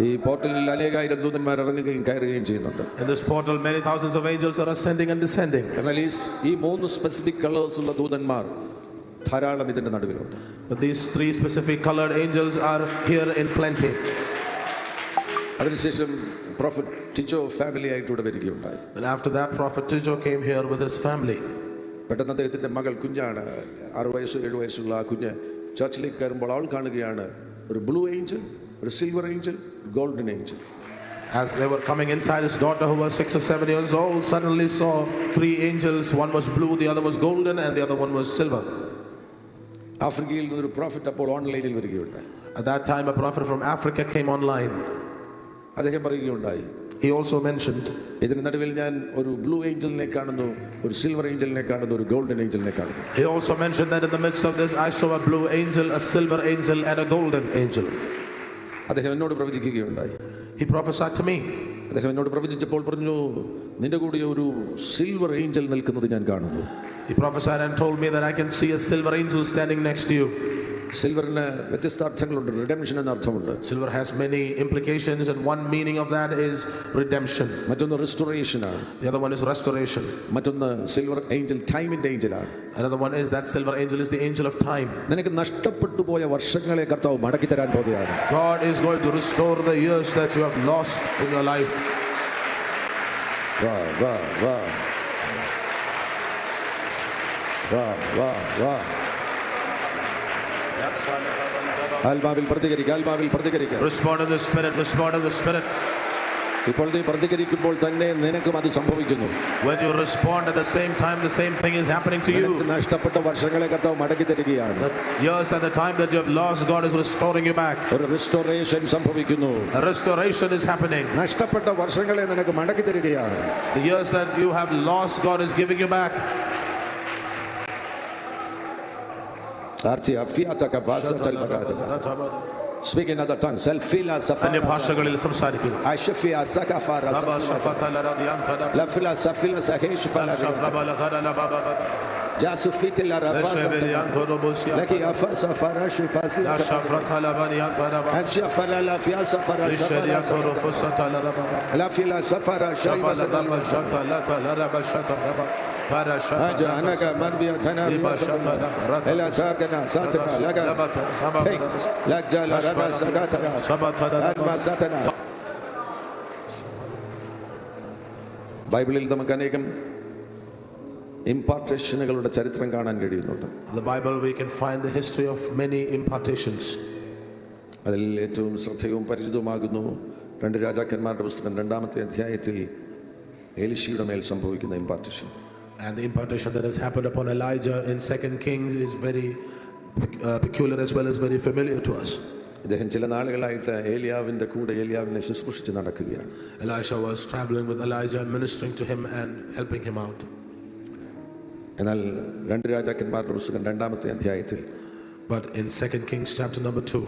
ഈ പോർട്ടലിൽ അനേകായിരം ദൂതന്മാർ ഇറങ്ങുകയും കയറുകയും ചെയ്യുന്നുണ്ട്. In this portal, many thousands of angels are ascending and descending. എന്നാൽ ഈ 3 സ്പെസിഫിക് കളേഴ്സ് ഉള്ള ദൂതന്മാർ ധാരാളം ഇതിന്റെ നടുവിലുണ്ട്. But these 3 specific colored angels are here in plenty. അതിനുശേഷം പ്രോഫറ്റ് ടിജോ ഫാമിലി ആയിട്ട് ഇവിടെ വരികയുണ്ടായി. And after that, Prophet Tijo came here with his family. പെട്ടെന്ന് അദ്ദേഹത്തിന്റെ മകൾ കുഞ്ഞാണ്, 6 വയസ്സ് 7 വയസ്സുള്ള ആ കുഞ്ഞ് ചർച്ചിലേക്ക് കയറുമ്പോൾ അവൾ കാണുകയാണ് ഒരു ബ്ലൂ ഏഞ്ചൽ, ഒരു silver Angel, golden Angel. As they were coming inside, his daughter, who was 6 or 7 years old, suddenly saw 3 angels. One was blue, the other was golden, and the other one was silver. ആഫ്രിക്കയിൽ നിന്നൊരു പ്രോഫറ്റ് അപ്പോൾ ഓൺലൈനിൽ വരികയുണ്ടായി. At that time, a prophet from Africa came online. അദ്ദേഹം പറയുകയുണ്ടായി, He also mentioned, ഇതിന് നടുവിൽ ഞാൻ ഒരു ബ്ലൂ ഏഞ്ചലിനെ കാണുന്നു, ഒരു സിൽവർ ഏഞ്ചലിനെ കാണുന്നു, ഒരു ഗോൾഡൻ ഏഞ്ചലിനെ കാണുന്നു. he also mentioned that in the midst of this, I saw a blue angel, a silver angel, and a golden angel. അദ്ദേഹം എന്നോട് പ്രവചിക്കുകയുണ്ടായി. He prophesied to me. അദ്ദേഹം എന്നോട് പ്രവചിച്ചപ്പോൾ പറഞ്ഞു, നിന്റെ കൂടെ ഒരു സിൽവർ ഏഞ്ചൽ നിൽക്കുന്നത് ഞാൻ കാണുന്നു. He prophesied and told me that I can see a silver angel standing next to you. സിൽവറിന് വ്യത്യസ്ത അർത്ഥങ്ങളുണ്ട്. റിഡംഷൻ എന്ന അർത്ഥമുണ്ട്. Silver has many implications, and one meaning of that is redemption. മറ്റൊന്ന് റിസ്റ്റോറേഷൻ ആണ്. The other one is restoration. മറ്റൊന്ന് സിൽവർ ഏഞ്ചൽ ടൈമിന്റെ ഏഞ്ചലാണ്. Another one is that silver angel is the angel of time. നിനക്ക് നഷ്ടപ്പെട്ടു പോയ വർഷങ്ങളെ കർത്താവ് മടക്കി തരാൻ പോകുകയാണ്. God is going to restore the years that you have lost in your life. വാ വാ വാ. ആത്മാവിൽ പ്രതികരിക്കുക, ആത്മാവിൽ പ്രതികരിക്കുക. Respond in the spirit, respond in the spirit. ഇപ്പോൾ നീ പ്രതികരിക്കുമ്പോൾ തന്നെ നിനക്കും അത് സംഭവിക്കുന്നു. When you respond at the same time, the same thing is happening to you. നഷ്ടപ്പെട്ട വർഷങ്ങളെ കർത്താവ് മടക്കി തരികയാണ്. The years and the time that you have lost, God is restoring you back. ഒരു റിസ്റ്റോറേഷൻ സംഭവിക്കുന്നു. A restoration is happening. നഷ്ടപ്പെട്ട വർഷങ്ങളെ നിനക്ക് മടക്കി തരികയാണ്. The years that you have lost, God is giving you back. Speak in other tongues. അന്യ ഭാഷകളിൽ സംസാരിക്കുക. ബൈബിളിൽ നമുക്ക് അനേകം ഇംപാർട്ടേഷനുകളുടെ ചരിത്രം കാണാൻ കഴിയുന്നുണ്ട്. In the Bible we can find the history of many impartations. അതിൽ ഏറ്റവും ശ്രദ്ധേയവും പരിചിതവുമാകുന്നു 2 രാജാക്കന്മാരുടെ പുസ്തകം 2-ാമത്തെ അധ്യായത്തിൽ എലീശയുടെ മേൽ സംഭവിക്കുന്ന impartation. And the impartation that has happened upon Elijah in 2 Kings is very peculiar as well as very familiar to us. അദ്ദേഹം ചില നാളുകളായിട്ട് ഏലിയാവിൻ്റെ കൂടെ ഏലിയാവിനെ ശുശ്രൂഷിച്ച് നടക്കുകയാണ്. Elisha was traveling with Elijah and ministering to him and helping him out. എന്നാൽ 2 രാജാക്കന്മാരുടെ പുസ്തകം 2-ാമത്തെ അധ്യായത്തിൽ But in 2 Kings chapter number 2,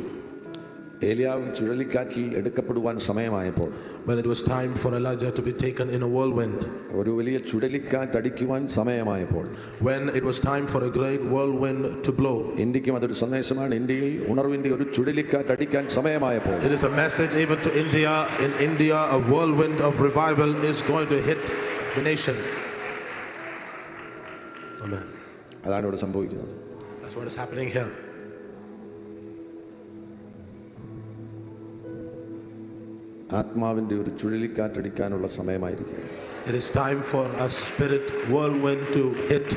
ഏലിയാവ് ചുഴലിക്കാറ്റിൽ എടുക്കപ്പെടുവാൻ സമയമായപ്പോൾ, when it was time for Elijah to be taken in a whirlwind, ഒരു വലിയ ചുഴലിക്കാറ്റ് അടിക്കുവാൻ സമയമായപ്പോൾ, when it was time for a great whirlwind to blow, ഇന്ത്യക്കും അതൊരു സന്ദേശമാണ്. ഇന്ത്യയിൽ ഉണർവിന്റെ ഒരു ചുഴലിക്കാറ്റ് അടിക്കാൻ സമയമായപ്പോൾ, it is a message even to India. In India, a whirlwind of revival is going to hit the nation. Amen. അതാണ് ഇവിടെ സംഭവിക്കുന്നത്. That's what is happening here. ആത്മാവിന്റെ ഒരു ചുഴലിക്കാറ്റടിക്കാനുള്ള സമയമായിരിക്കും. It is time for a spirit whirlwind to hit.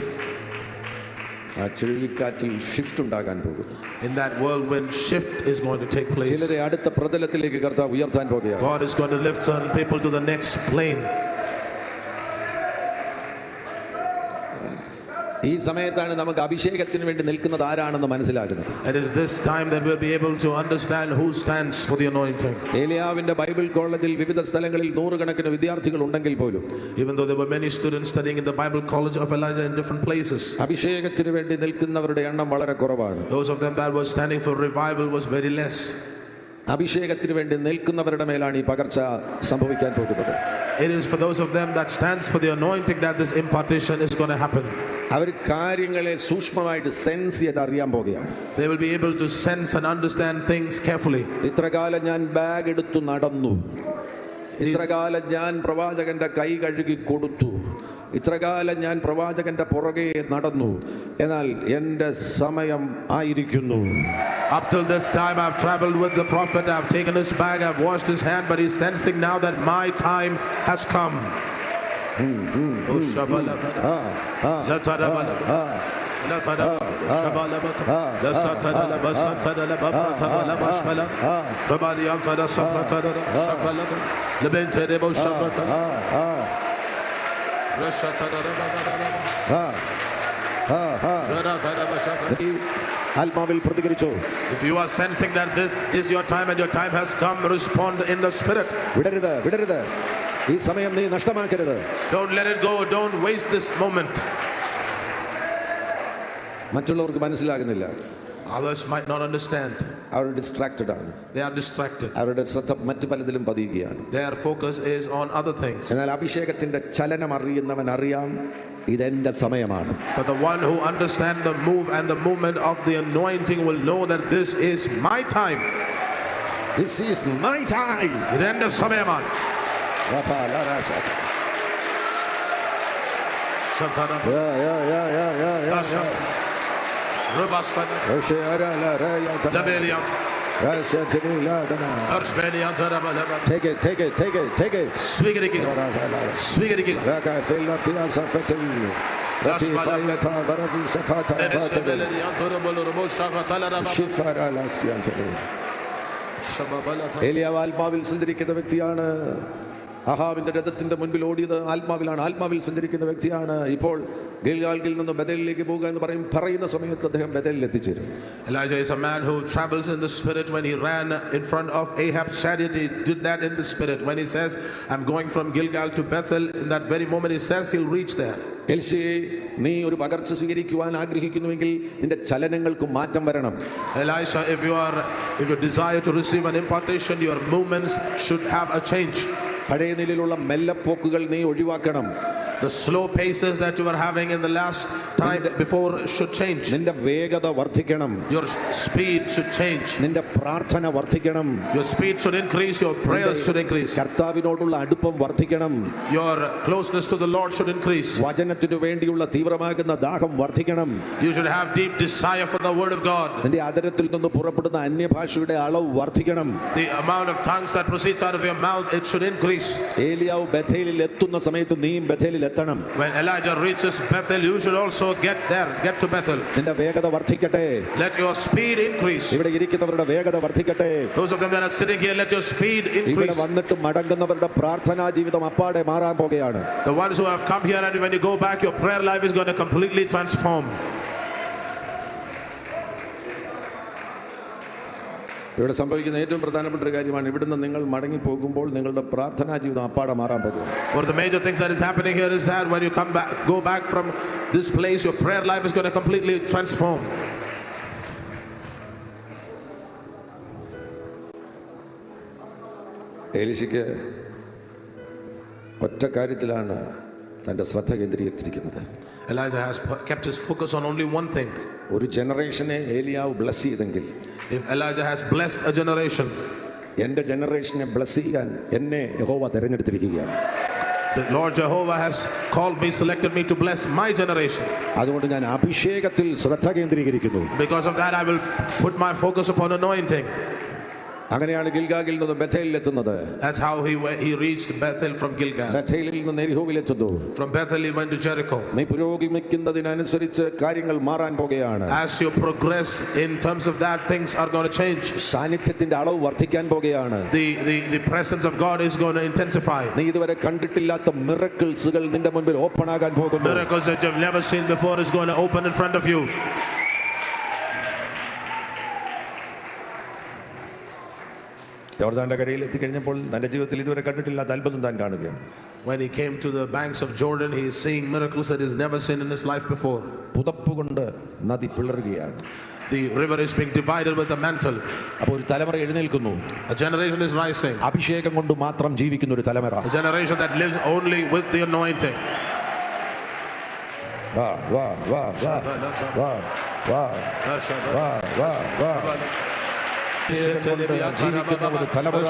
ആ ചുഴലിക്കാറ്റിൽ ഷിഫ്റ്റ് ഉണ്ടാകാൻ പോകുന്നു. In that whirlwind, shift is going to take place. ചിലരെ അടുത്ത പ്രതലത്തിലേക്ക് കർത്താവ് ഉയർത്താൻ പോകുകയാണ്. God is going to lift certain people to the next plane. ഈ സമയത്താണ് നമുക്ക് അഭിഷേകത്തിന് വേണ്ടി നിൽക്കുന്നത് ആരാണെന്ന് മനസ്സിലാക്കുന്നത്. It is this time that we'll be able to understand who stands for the anointing. ഏലിയാവിന്റെ ബൈബിൾ കോളേജിൽ വിവിധ സ്ഥലങ്ങളിൽ നൂറുകണക്കിന് വിദ്യാർത്ഥികൾ ഉണ്ടെങ്കിൽ പോലും, even though there were many students studying in the Bible college of Elijah in different places, അഭിഷേകത്തിന് വേണ്ടി നിൽക്കുന്നവരുടെ എണ്ണം വളരെ കുറവാണ്. those of them that were standing for revival was very less. അഭിഷേകത്തിന് വേണ്ടി നിൽക്കുന്നവരുടെ മേലാണ് ഈ പകർച്ച സംഭവിക്കാൻ പോകുന്നത്. It is for those of them that stands for the anointing that this impartation is going to happen. അവർ കാര്യങ്ങളെ സൂക്ഷ്മമായിട്ട് സെൻസ് ചെയ്ത് അറിയാൻ പോകുകയാണ്. They will be able to sense and understand things carefully. ഇത്രകാലം ഞാൻ ബാഗ് എടുത്തു നടന്നു, ഇത്രകാലം ഞാൻ പ്രവാചകന്റെ കൈ കഴുകി കൊടുത്തു, ഇത്രകാലം ഞാൻ പ്രവാചകന്റെ പുറകെ നടന്നു, എന്നാൽ എൻ്റെ സമയം ആയിരിക്കുന്നു. Up till this time I've traveled with the prophet, I've taken his bag, I've washed his hand, but he's sensing now that my time has come. ആത്മാവിൽ പ്രതികരിച്ചു. If you are sensing that this is your time and your time has come, respond in the spirit. വിടരുത്, വിടരുത്, ഈ സമയം നീ നഷ്ടമാക്കരുത്. Don't let it go, don't waste this moment. മറ്റുള്ളവർക്ക് മനസ്സിലാകുന്നില്ല. Others might not understand. അവർ ഡിസ്ട്രാക്റ്റഡ് ആണ്. They are distracted. അവരുടെ ശ്രദ്ധ മറ്റു പലതിലും പതിയുകയാണ്. Their focus is on other things. എന്നാൽ അഭിഷേകത്തിന്റെ ചലനം അറിയുന്നവൻ അറിയാം, ഇതെന്റെ സമയമാണ്. But the one who understands the move and the movement of the anointing will know that this is my time. This is my time. ഇതെന്റെ സമയമാണ്. Take it, take it, take it, take it. സ്വീകരിക്കുക, സ്വീകരിക്കുക. ഏലിയാവ് ആത്മാവിൽ സഞ്ചരിക്കുന്ന വ്യക്തിയാണ്. അഹാബിന്റെ രഥത്തിന്റെ മുൻപിൽ ഓടിയത് ആത്മാവിലാണ്, ആത്മാവിൽ സഞ്ചരിക്കുന്ന വ്യക്തിയാണ്. ഇപ്പോൾ ഗിൽഗാലിൽ നിന്ന് ബഥേലിലേക്ക് പോകുക എന്ന് പറയുന്ന സമയത്ത് അദ്ദേഹം ബഥേലിൽ എത്തിച്ചേരും. Elijah is a man who travels in the spirit. When he ran in front of Ahab's chariot, he did that in the spirit. When he says, I'm going from Gilgal to Bethel, in that very moment he says he'll reach there. എൽശയെ, നീ ഒരു പകർച്ച സ്വീകരിക്കുവാൻ ആഗ്രഹിക്കുന്നുവെങ്കിൽ നിന്റെ ചലനങ്ങൾക്ക് മാറ്റം വരണം. Elisha, if you desire to receive an impartation, your movements should have a change. പഴയ നിലയിലുള്ള മെല്ലപ്പോക്കുകൾ നീ ഒഴിവാക്കണം. The slow paces that you were having in the last time before should change. നിന്റെ വേഗത വർദ്ധിക്കണം. Your speed should change. നിന്റെ പ്രാർത്ഥന വർദ്ധിക്കണം. Your speed should increase. Your prayers should increase. കർത്താവിനോടുള്ള അടുപ്പം വർദ്ധിക്കണം. Your closeness to the Lord should increase. വചനത്തിനു വേണ്ടിയുള്ള തീവ്രമാകുന്ന ദാഹം വർദ്ധിക്കണം. You should have deep desire for the word of God. നിന്റെ ആദരത്തിൽ നിന്ന് പുറപ്പെടുന്ന അന്യഭാഷയുടെ അളവ് വർദ്ധിക്കണം. The amount of tongues that proceeds out of your mouth, it should increase. ഏലിയാവ് ബഥേലിൽ എത്തുന്ന സമയത്ത് നീയും ബഥേലിൽ എത്തണം. When Elijah reaches Bethel, you should also get to Bethel. നിന്റെ വേഗത വർദ്ധിക്കട്ടെ. Let your speed increase. ഇവിടെ ഇരിക്കുന്നവരുടെ വേഗത വർദ്ധിക്കട്ടെ. Those of them that are sitting here, let your speed increase. ഇവിടെ വന്നിട്ട് മടങ്ങുന്നവരുടെ പ്രാർത്ഥനാ ജീവിതം അപ്പാടെ മാറാൻ പോകുകയാണ്. The ones who have come here, and when you go back, your prayer life is going to completely transform. ഇവിടെ സംഭവിക്കുന്ന ഏറ്റവും പ്രധാനപ്പെട്ട ഒരു കാര്യമാണ്, ഇവിടുന്ന് നിങ്ങൾ മടങ്ങി പോകുമ്പോൾ നിങ്ങളുടെ പ്രാർത്ഥനാ ജീവിതം അപ്പാടെ മാറാൻ പോകും. One of the major things that is happening here is that when you go back from this place, your prayer life is going to completely transform. എലീശയ്ക്ക് ഒറ്റ കാര്യത്തിലാണ് തൻ്റെ ശ്രദ്ധ കേന്ദ്രീകരിച്ചിരിക്കുന്നത്. Elijah has kept his focus on only one thing. ഒരു ജനറേഷനെ ഏലിയാവ് ബ്ലസ് ചെയ്തെങ്കിൽ, if Elijah has blessed a generation, എൻ്റെ ജനറേഷനെ ബ്ലസ് ചെയ്യാൻ എന്നെ യഹോവ തിരഞ്ഞെടുത്തിരിക്കുകയാണ്. The Lord Jehovah has called me, selected me to bless my generation. അതുകൊണ്ട് ഞാൻ അഭിഷേകത്തിൽ ശ്രദ്ധ കേന്ദ്രീകരിക്കുന്നു. Because of that, I will put my focus upon anointing. അങ്ങനെയാണ് ഗിൽഗാലിൽ നിന്ന് ബഥേലിൽ എത്തുന്നത്. That's how he reached Bethel from Gilgal. ബഥേലിൽ നിന്ന് എരിഹോവിൽ എത്തുന്നു. From Bethel he went to Jericho. നീ പുരോഗമിക്കുന്നതിനനുസരിച്ച് കാര്യങ്ങൾ മാറാൻ പോകുകയാണ്. As you progress in terms of that, things are going to change. സാന്നിധ്യത്തിന്റെ അളവ് വർദ്ധിക്കാൻ പോകുകയാണ്. The presence of God is going to intensify. നീ ഇതുവരെ കണ്ടിട്ടില്ലാത്ത മിറക്കിൾസുകൾ നിന്റെ മുൻപിൽ ഓപ്പൺ ആകാൻ പോകുന്നു. Miracles that you've never seen before is going to open in front of you. യോർദാന്റെ കരയിൽ എത്തിക്കഴിഞ്ഞപ്പോൾ തന്റെ ജീവിതത്തിൽ ഇതുവരെ കണ്ടിട്ടില്ലാത്ത അത്ഭുതം താൻ കാണുകയാണ്. When he came to the banks of Jordan, he is seeing miracles that he's never seen in his life before. പുതപ്പ് കൊണ്ട് നദി പിളറുകയാണ്. The river is being divided with a mantle. അപ്പോൾ ഒരു തലമുറ എഴുന്നേൽക്കുന്നു. A generation is rising. അഭിഷേകം കൊണ്ട് മാത്രം ജീവിക്കുന്ന ഒരു തലമുറ. A generation that lives only with the anointing. വാ വാ വാ വാ വാ വാ വാ വാ വാ ജീവിക്കുന്ന ഒരു തലമുറ.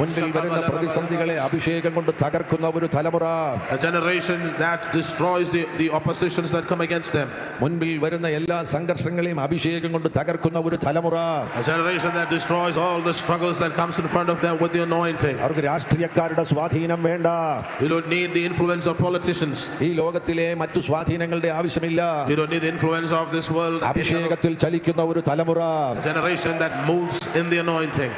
മുൻപിൽ വരുന്ന പ്രതിസന്ധികളെ അഭിഷേകം കൊണ്ട് തകർക്കുന്ന ഒരു തലമുറ. A generation that destroys the oppositions that come against them. മുൻപിൽ വരുന്ന എല്ലാ സംഘർഷങ്ങളെയും അഭിഷേകം കൊണ്ട് തകർക്കുന്ന ഒരു തലമുറ. A generation that destroys all the struggles that comes in front of them with the anointing. അവർക്ക് രാഷ്ട്രീയക്കാരുടെ സ്വാധീനം വേണ്ട. You don't need the influence of politicians. ഈ ലോകത്തിലെ മറ്റു സ്വാധീനങ്ങളുടെ ആവശ്യമില്ല. You don't need the influence of this world. അഭിഷേകത്തിൽ ചലിക്കുന്ന ഒരു തലമുറ. A generation that moves in the anointing.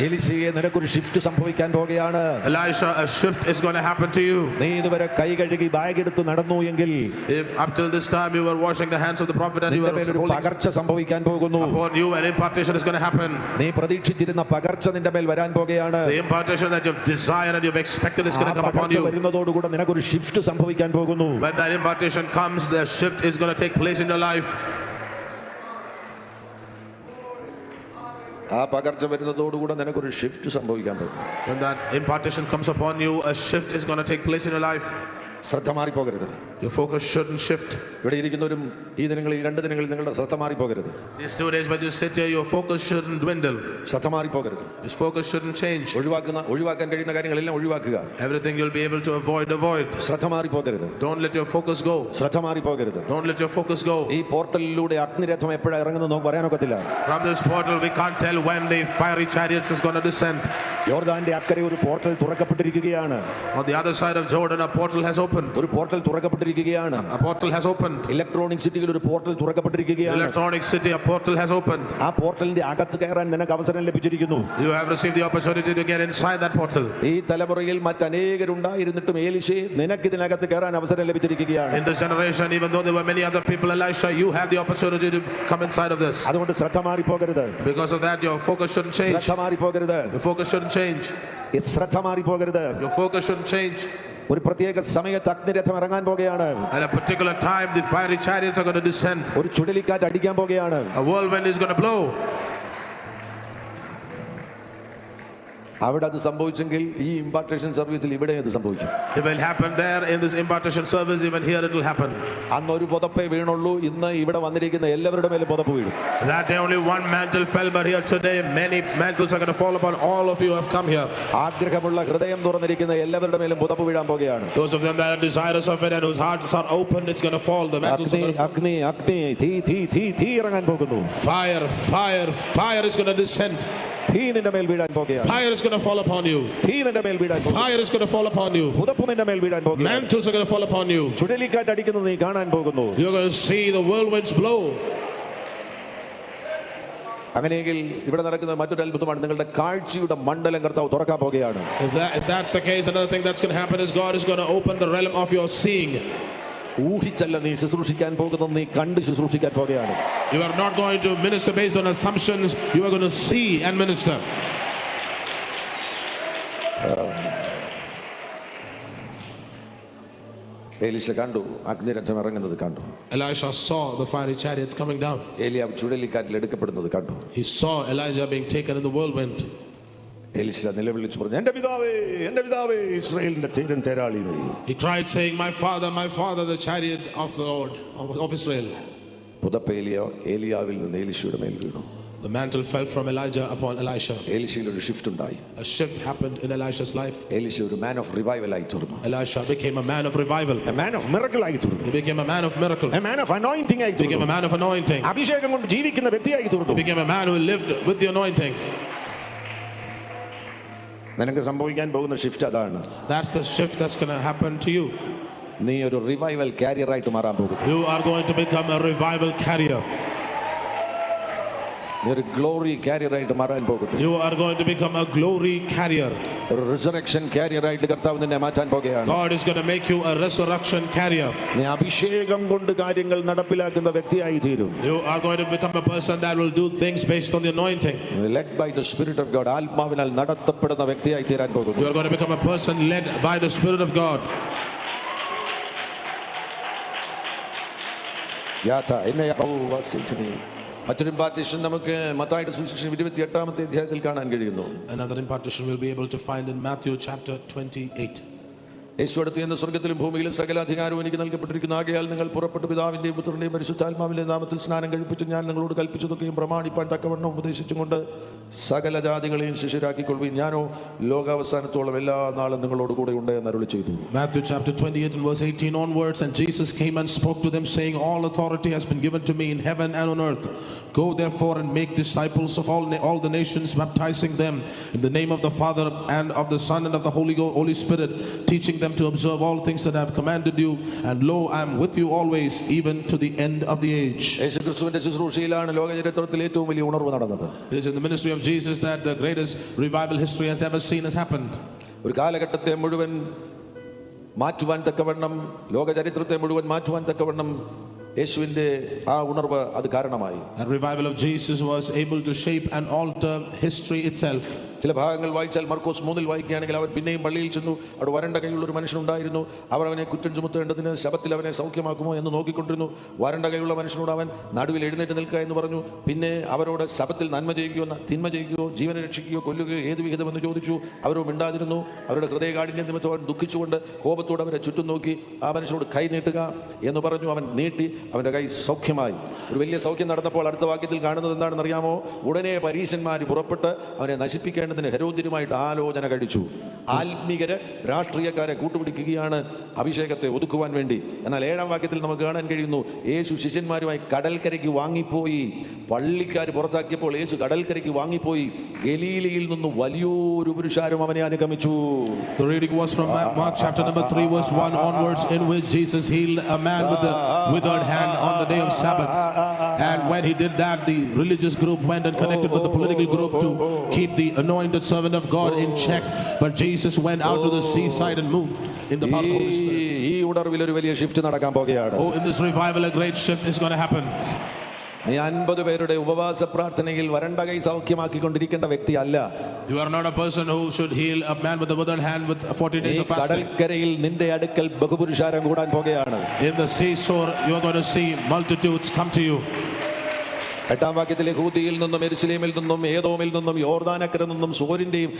എലീശയെ നിനക്കൊരു ഷിഫ്റ്റ് സംഭവിക്കാൻ പോകുകയാണ്. Elisha, a shift is going to happen to you. നീ ഇതുവരെ കൈ കഴുകി ബാഗ് എടുത്ത് നടന്നു എങ്കിൽ, if up till this time you were washing the hands of the prophet and you were ഒരു പകർച്ച സംഭവിക്കാൻ പോകുന്നു. upon you an impartation is going to happen. നീ പ്രതീക്ഷിച്ചിരുന്ന പകർച്ച നിന്റെ മേൽ വരാൻ പോകുകയാണ്. The impartation that you've desired and you've expected is going to come upon you. വരുന്നതോടുകൂടെ നിനക്കൊരു ഷിഫ്റ്റ് സംഭവിക്കാൻ പോകുന്നു. When that impartation comes, the shift is going to take place in your life. ആ പകർച്ച വരുന്നതോടുകൂടെ നിനക്കൊരു ഷിഫ്റ്റ് സംഭവിക്കാൻ പോകും. When that impartation comes upon you, a shift is going to take place in your life. ശ്രദ്ധ മാറിപ്പോകരുത്. Your focus shouldn't shift. ഇവിടെ ഇരിക്കുന്നവരും ഈ ദിനങ്ങളിൽ, ഈ 2 ദിനങ്ങളിൽ നിങ്ങളുടെ ശ്രദ്ധ മാറിപ്പോകരുത്. These 2 days when you sit here, your focus shouldn't dwindle. ശ്രദ്ധ മാറിപ്പോകരുത്. Your focus shouldn't change. ഒഴിവാക്കാൻ കഴിയുന്ന കാര്യങ്ങളെല്ലാം ഒഴിവാക്കുക. Everything you'll be able to avoid. ശ്രദ്ധ മാറിപ്പോകരുത്. Don't let your focus go. ശ്രദ്ധ മാറിപ്പോകരുത്. Don't let your focus go. ഈ പോർട്ടലിലൂടെ അഗ്നിരഥം എപ്പോഴാണ് ഇറങ്ങുന്നത് നമുക്ക് പറയാനൊക്കത്തില്ല. From this portal we can't tell when the fiery chariots is going to descend. യോർദാന്റെ അക്കരെ ഒരു portal തുറക്കപ്പെട്ടിരിക്കുകയാണ്. On the other side of Jordan, a portal has opened. ഒരു പോർട്ടൽ തുറക്കപ്പെട്ടിരിക്കുകയാണ്. A portal has opened. Electronic സിറ്റിയിൽ ഒരു പോർട്ടൽ തുറക്കപ്പെട്ടിരിക്കുകയാണ്. Electronic city, a portal has opened. ആ പോർട്ടലിന്റെ അകത്ത് കയറാൻ നിനക്ക് അവസരം ലഭിച്ചിരിക്കുന്നു. You have received the opportunity to get inside that portal. ഈ തലമുറയിൽ മറ്റനേകരുണ്ടായിരുന്നിട്ടും ഏലീശയെ നിനക്ക് ഇതിനകത്ത് കയറാൻ അവസരം ലഭിച്ചിരിക്കുകയാണ്. In this generation, even though there were many other people, Elisha, you had the opportunity to come inside of this. അതുകൊണ്ട് ശ്രദ്ധ മാറി പോകരുത്. Because of that, your focus shouldn't change. ശ്രദ്ധ മാറി പോകരുത്. Your focus shouldn't change. ശ്രദ്ധ മാറി പോകരുത്. Your focus shouldn't change. ഒരു പ്രത്യേക സമയത്ത് അഗ്നിരഥം ഇറങ്ങാൻ പോകുകയാണ്. At a particular time, the fiery chariots are going to descend. ഒരു ചുഴലിക്കാറ്റ് അടിക്കാൻ പോകുകയാണ്. A whirlwind is going to blow. അവിടെ അത് സംഭവിച്ചെങ്കിൽ ഈ ഇമ്പാർട്ടേഷൻ സർവീസിൽ ഇവിടെ അത് സംഭവിക്കും. It will happen there in this impartation service. Even here it will happen. അന്ന് ഒരു പുതപ്പേ വീണുള്ളൂ. ഇന്ന് ഇവിടെ വന്നിരിക്കുന്ന എല്ലാവരുടെ മേലും പുതപ്പ് വീഴും. That day only one mantle fell, but here today many mantles are going to fall upon all of you who have come here. ആഗ്രഹമുള്ള ഹൃദയം തുറന്നിരിക്കുന്ന എല്ലാവരുടെ മേലും പുതപ്പ് വീഴാൻ പോകുകയാണ്. Those of them that are desirous of it and whose hearts are open, it's going to fall. The mantles are going to fall. അഗ്നി അഗ്നി തീ തീ തീ തീ ഇറങ്ങാൻ പോകുന്നു. Fire, fire, fire is going to descend. തീ നിന്റെ മേൽ വീഴാൻ പോകുകയാണ്. Fire is going to fall upon you. തീ നിന്റെ മേൽ വീഴാൻ പോകുന്നു. Fire is going to fall upon you. പുതപ്പ് നിന്റെ മേൽ വീഴാൻ പോകുന്നു. Mantles are going to fall upon you. ചുഴലിക്കാറ്റ് അടിക്കുന്നത് നീ കാണാൻ പോകുന്നു. You're going to see the whirlwinds blow. അങ്ങനെയെങ്കിൽ ഇവിടെ നടക്കുന്ന മറ്റൊരു അത്ഭുതമാണ് നിങ്ങളുടെ കാഴ്ചയുടെ മണ്ഡലം കർത്താവ് തുറക്കാൻ പോകുകയാണ്. If that's the case, another thing that's going to happen is God is going to open the realm of your seeing. ഊഹിച്ചല്ല നീ ശുശ്രൂഷിക്കാൻ പോകുന്നത്, നീ കണ്ട് ശുശ്രൂഷിക്കാൻ പോകുകയാണ്. You are not going to minister based on assumptions. You are going to see and minister. എലീശ കണ്ടു അഗ്നിരഥം ഇറങ്ങുന്നത് കണ്ടു. Elisha saw the fiery chariots coming down. ഏലിയാവ് ചുഴലിക്കാറ്റിൽ എടുക്കപ്പെടുന്നത് കണ്ടു. He saw Elijah being taken in the whirlwind. എലീശ നിലവിളിച്ചു പറഞ്ഞു, എന്റെ പിതാവേ ഇസ്രായേലിന്റെ തേരൻ തേരാളിവേ. He cried saying, my father, the chariot of the Lord of Israel. പുതപ്പ് ഏലിയാവിൽ നിന്ന് എലീശയുടെ മേൽ വീണു. The mantle fell from Elijah upon Elisha. എലീശയിൽ ഒരു ഷിഫ്റ്റ് ഉണ്ടായി. A shift happened in Elisha's life. എലീശ ഒരു മാൻ ഓഫ് റിവൈവൽ ആയി തീർന്നു. Elisha became a man of revival. A man of miracle ആയി തീർന്നു. He became a man of miracle. A man of anointing ആയി He became തീർന്നു. a man of anointing. അഭിഷേകം കൊണ്ട് ജീവിക്കുന്ന വ്യക്തിയായി തീർന്നു. He became a man who lived with the anointing. നിനക്ക് സംഭവിക്കാൻ പോകുന്ന ഷിഫ്റ്റ് അതാണ്. That's the shift that's going to happen to you. നീ ഒരു റിവൈവൽ കാരിയർ ആയിട്ട് മാറാൻ പോകും. You are going to become a revival carrier. നീ ഒരു ഗ്ലോറി കാരിയർ ആയിട്ട് മാറാൻ പോകുന്നു. You are going to become a glory carrier. ഒരു റിസറക്ഷൻ കാരിയർ ആയിട്ട് കർത്താവ് നിന്നെ മാറ്റാൻ പോകുകയാണ്. God is going to make you a resurrection carrier. നീ അഭിഷേകം കൊണ്ട് കാര്യങ്ങൾ നടപ്പിലാക്കുന്ന വ്യക്തിയായി തീരും. You are going to become a person that will do things based on the anointing. Led by the Spirit of God, ആത്മാവിനാൽ നടത്തപ്പെടുന്ന വ്യക്തിയായി തീരാൻ പോകുന്നു. You are going to become a person led by the Spirit of God. മറ്റൊരു ഇമ്പാർട്ടേഷൻ നമുക്ക് മത്തായിയുടെ സുവിശേഷം 28-ാമത്തെ അധ്യായത്തിൽ കാണാൻ കഴിയുന്നു. Another impartation we'll be able to find in Matthew chapter 28. യേശു അടുത്ത് എന്ന സ്വർഗ്ഗത്തിലും ഭൂമിയിലും സകല അധികാരവും എനിക്ക് നൽകപ്പെട്ടിരിക്കുന്ന ആകയാൽ നിങ്ങൾ പുറപ്പെട്ട് പിതാവിന്റെയും പുത്രന്റെയും പരിശുദ്ധാത്മാവിന്റെ നാമത്തിൽ സ്നാനം കഴിപ്പിച്ച് ഞാൻ നിങ്ങളോട് കൽപ്പിച്ചതൊക്കെയും പ്രമാണിപ്പാൻ തക്കവണ്ണം ഉപദേശിച്ചും കൊണ്ട് സകല ജാതികളെയും ശിഷ്യരാക്കിക്കൊള്ളുകയും ഞാനോ ലോകാവസാനത്തോളം എല്ലാ നാളും നിങ്ങളോട് കൂടെ ഉണ്ട് എന്ന് അരുളി ചെയ്തു. Matthew chapter 28 and verse 18 onwards, and Jesus came and spoke to them saying, all authority has been given to me in heaven and on earth. Go therefore and make disciples of all the nations, baptizing them in the name of the Father and of the Son and of the Holy Spirit, teaching them to observe all things that I have commanded you, and lo, I am with you always, even to the end of the age. യേശുക്രിസ്തുവിന്റെ ശുശ്രൂഷയിലാണ് ലോക ചരിത്രത്തിൽ ഏറ്റവും വലിയ ഉണർവ് നടന്നത്. It is in the ministry of Jesus that the greatest revival history has ever seen has happened. ഒരു കാലഘട്ടത്തെ മുഴുവൻ മാറ്റുവാൻ തക്കവണ്ണം, ലോക ചരിത്രത്തെ മുഴുവൻ മാറ്റുവാൻ തക്കവണ്ണം യേശുവിന്റെ ആ ഉണർവ് അത് കാരണമായി. That revival of Jesus was able to shape and alter history itself. ചില ഭാഗങ്ങൾ വായിച്ചാൽ മർക്കോസ് 3 വായിക്കുകയാണെങ്കിൽ അവർ പിന്നെയും പള്ളിയിൽ ചെന്നു. അവിടെ വരണ്ട കൈയുള്ള ഒരു മനുഷ്യനുണ്ടായിരുന്നു. അവർ അവനെ കുറ്റം ചുമത്തേണ്ടതിന് ശബത്തിൽ അവനെ സൗഖ്യമാക്കുമോ എന്ന് നോക്കിക്കൊണ്ടിരുന്നു. വരണ്ട കൈയുള്ള മനുഷ്യനോട് അവൻ നടുവിൽ എഴുന്നേറ്റ് നിൽക്കുക എന്ന് പറഞ്ഞു. പിന്നെ അവരോട് ശബത്തിൽ നന്മ ചെയ്യുകയോ തിന്മ ചെയ്യുകയോ ജീവനെ രക്ഷിക്കുകയോ കൊല്ലുകയോ ഏത് വിഹിതമെന്ന് ചോദിച്ചു. അവരോ മിണ്ടാതിരുന്നു. അവരുടെ ഹൃദയകാഠിന്യം നിമിത്തം അവൻ ദുഃഖിച്ചുകൊണ്ട് കോപത്തോടെ അവരെ ചുറ്റും നോക്കി ആ മനുഷ്യനോട് കൈ നീട്ടുക എന്ന് പറഞ്ഞു. അവൻ നീട്ടി, അവൻ്റെ കൈ സൗഖ്യമായി. ഒരു വലിയ സൗഖ്യം നടന്നപ്പോൾ അടുത്ത വാക്യത്തിൽ കാണുന്നത് എന്താണെന്ന് അറിയാമോ? ഉടനെ പരീശന്മാർ പുറപ്പെട്ട് അവനെ നശിപ്പിക്കേണ്ട ചെയ്യേണ്ടതിന് ഹെരോദ്യരുമായിട്ട് ആലോചന കഴിച്ചു. ആത്മീകര് രാഷ്ട്രീയക്കാരെ കൂട്ടുപിടിക്കുകയാണ് അഭിഷേകത്തെ ഒതുക്കുവാൻ വേണ്ടി. എന്നാൽ 7-ാം വാക്യത്തിൽ നമുക്ക് കാണാൻ കഴിയുന്നു, യേശു ശിഷ്യന്മാരുമായി കടൽക്കരയ്ക്ക് വാങ്ങിപ്പോയി. പള്ളിക്കാർ പുറത്താക്കിയപ്പോൾ യേശു കടൽക്കരയ്ക്ക് വാങ്ങിപ്പോയി. ഗലീലയിൽ നിന്ന് വലിയൊരു പുരുഷാരം അവനെ അനുഗമിച്ചു. The reading was from Mark chapter number 3 verse 1 onwards, in which Jesus healed a man with a withered hand on the day of Sabbath. And when he did that, the religious group went and connected with the political group to keep the anointed servant of God in check. But Jesus went out to the seaside and moved in the power of the Holy Spirit. ഈ ഉണർവിൽ ഒരു വലിയ ഷിഫ്റ്റ് നടക്കാൻ പോകുകയാണ്. Oh, in this revival a great shift is going to happen. നീ 50 പേരുടെ ഉപവാസ പ്രാർത്ഥനയിൽ വരണ്ട കൈ സൗഖ്യമാക്കിക്കൊണ്ടിരിക്കേണ്ട വ്യക്തിയല്ല. You are not a person who should heal a man with a withered hand with 40 days of fasting. കടൽക്കരയിൽ നിന്റെ അടുക്കൽ ബഹുപുരുഷാരം കൂടാൻ പോകുകയാണ്. In the seashore you are going to see multitudes come to you. 8-ാം വാക്യത്തിൽ യഹൂദിയിൽ നിന്നും യെരുശലേമിൽ നിന്നും ഏദോമിൽ നിന്നും യോർദാനക്കരയിൽ നിന്നും സോരിന്റെയും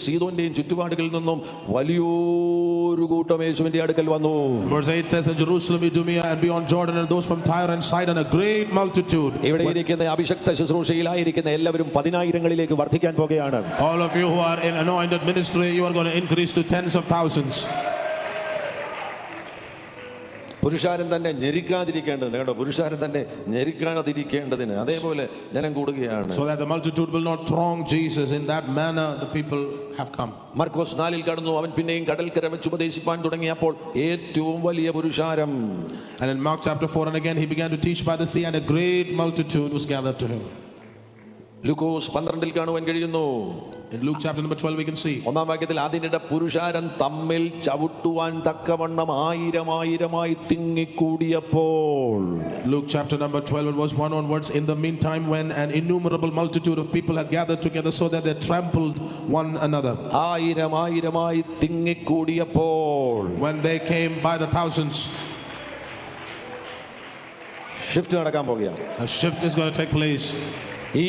സീദോന്റെയും ചുറ്റുപാടുകളിൽ നിന്നും വലിയൊരു കൂട്ടം യേശുവിന്റെ അടുക്കൽ വന്നു. Verse 8 says, in Jerusalem, Idumea, and beyond Jordan, and those from Tyre and Sidon, a great multitude. ഇവിടെ ഇരിക്കുന്ന അഭിഷക്ത ശുശ്രൂഷയിലായിരിക്കുന്ന എല്ലാവരും 10,000-ങ്ങളിലേക്ക് വർദ്ധിക്കാൻ പോകുകയാണ്. All of you who are in anointed ministry, you are going to increase to tens of thousands. പുരുഷാരം തന്നെ ഞെരിക്കാതിരിക്കേണ്ടതിന്, കേട്ടോ, പുരുഷാരം തന്നെ ഞെരിക്കാതിരിക്കേണ്ടതിന് അതേപോലെ ജനം കൂടുകയാണ്. So that the multitude will not throng Jesus, in that manner the people have come. മർക്കോസ് 4-ൽ കാണുന്നു, അവൻ പിന്നെയും കടൽക്കര വെച്ച് ഉപദേശിപ്പാൻ തുടങ്ങിയപ്പോൾ ഏറ്റവും വലിയ പുരുഷാരം. And in Mark chapter 4, and again he began to teach by the sea, and a great multitude was gathered to him. ലൂക്കോസ് 12-ൽ കാണുവാൻ കഴിയുന്നു. In Luke chapter number 12 we can see, 1-ാം വാക്യത്തിൽ അതിനിടെ പുരുഷാരം തമ്മിൽ ചവിട്ടുവാൻ തക്കവണ്ണം 1000-ആയി തിങ്ങിക്കൂടിയപ്പോൾ. Luke chapter number 12 and verse 1 onwards, in the meantime when an innumerable multitude of people had gathered together so that they trampled one another. 1000-ആയി തിങ്ങിക്കൂടിയപ്പോൾ. When they came by the thousands. Shift നടക്കാൻ പോകുകയാണ്. A shift is going to take place. ഈ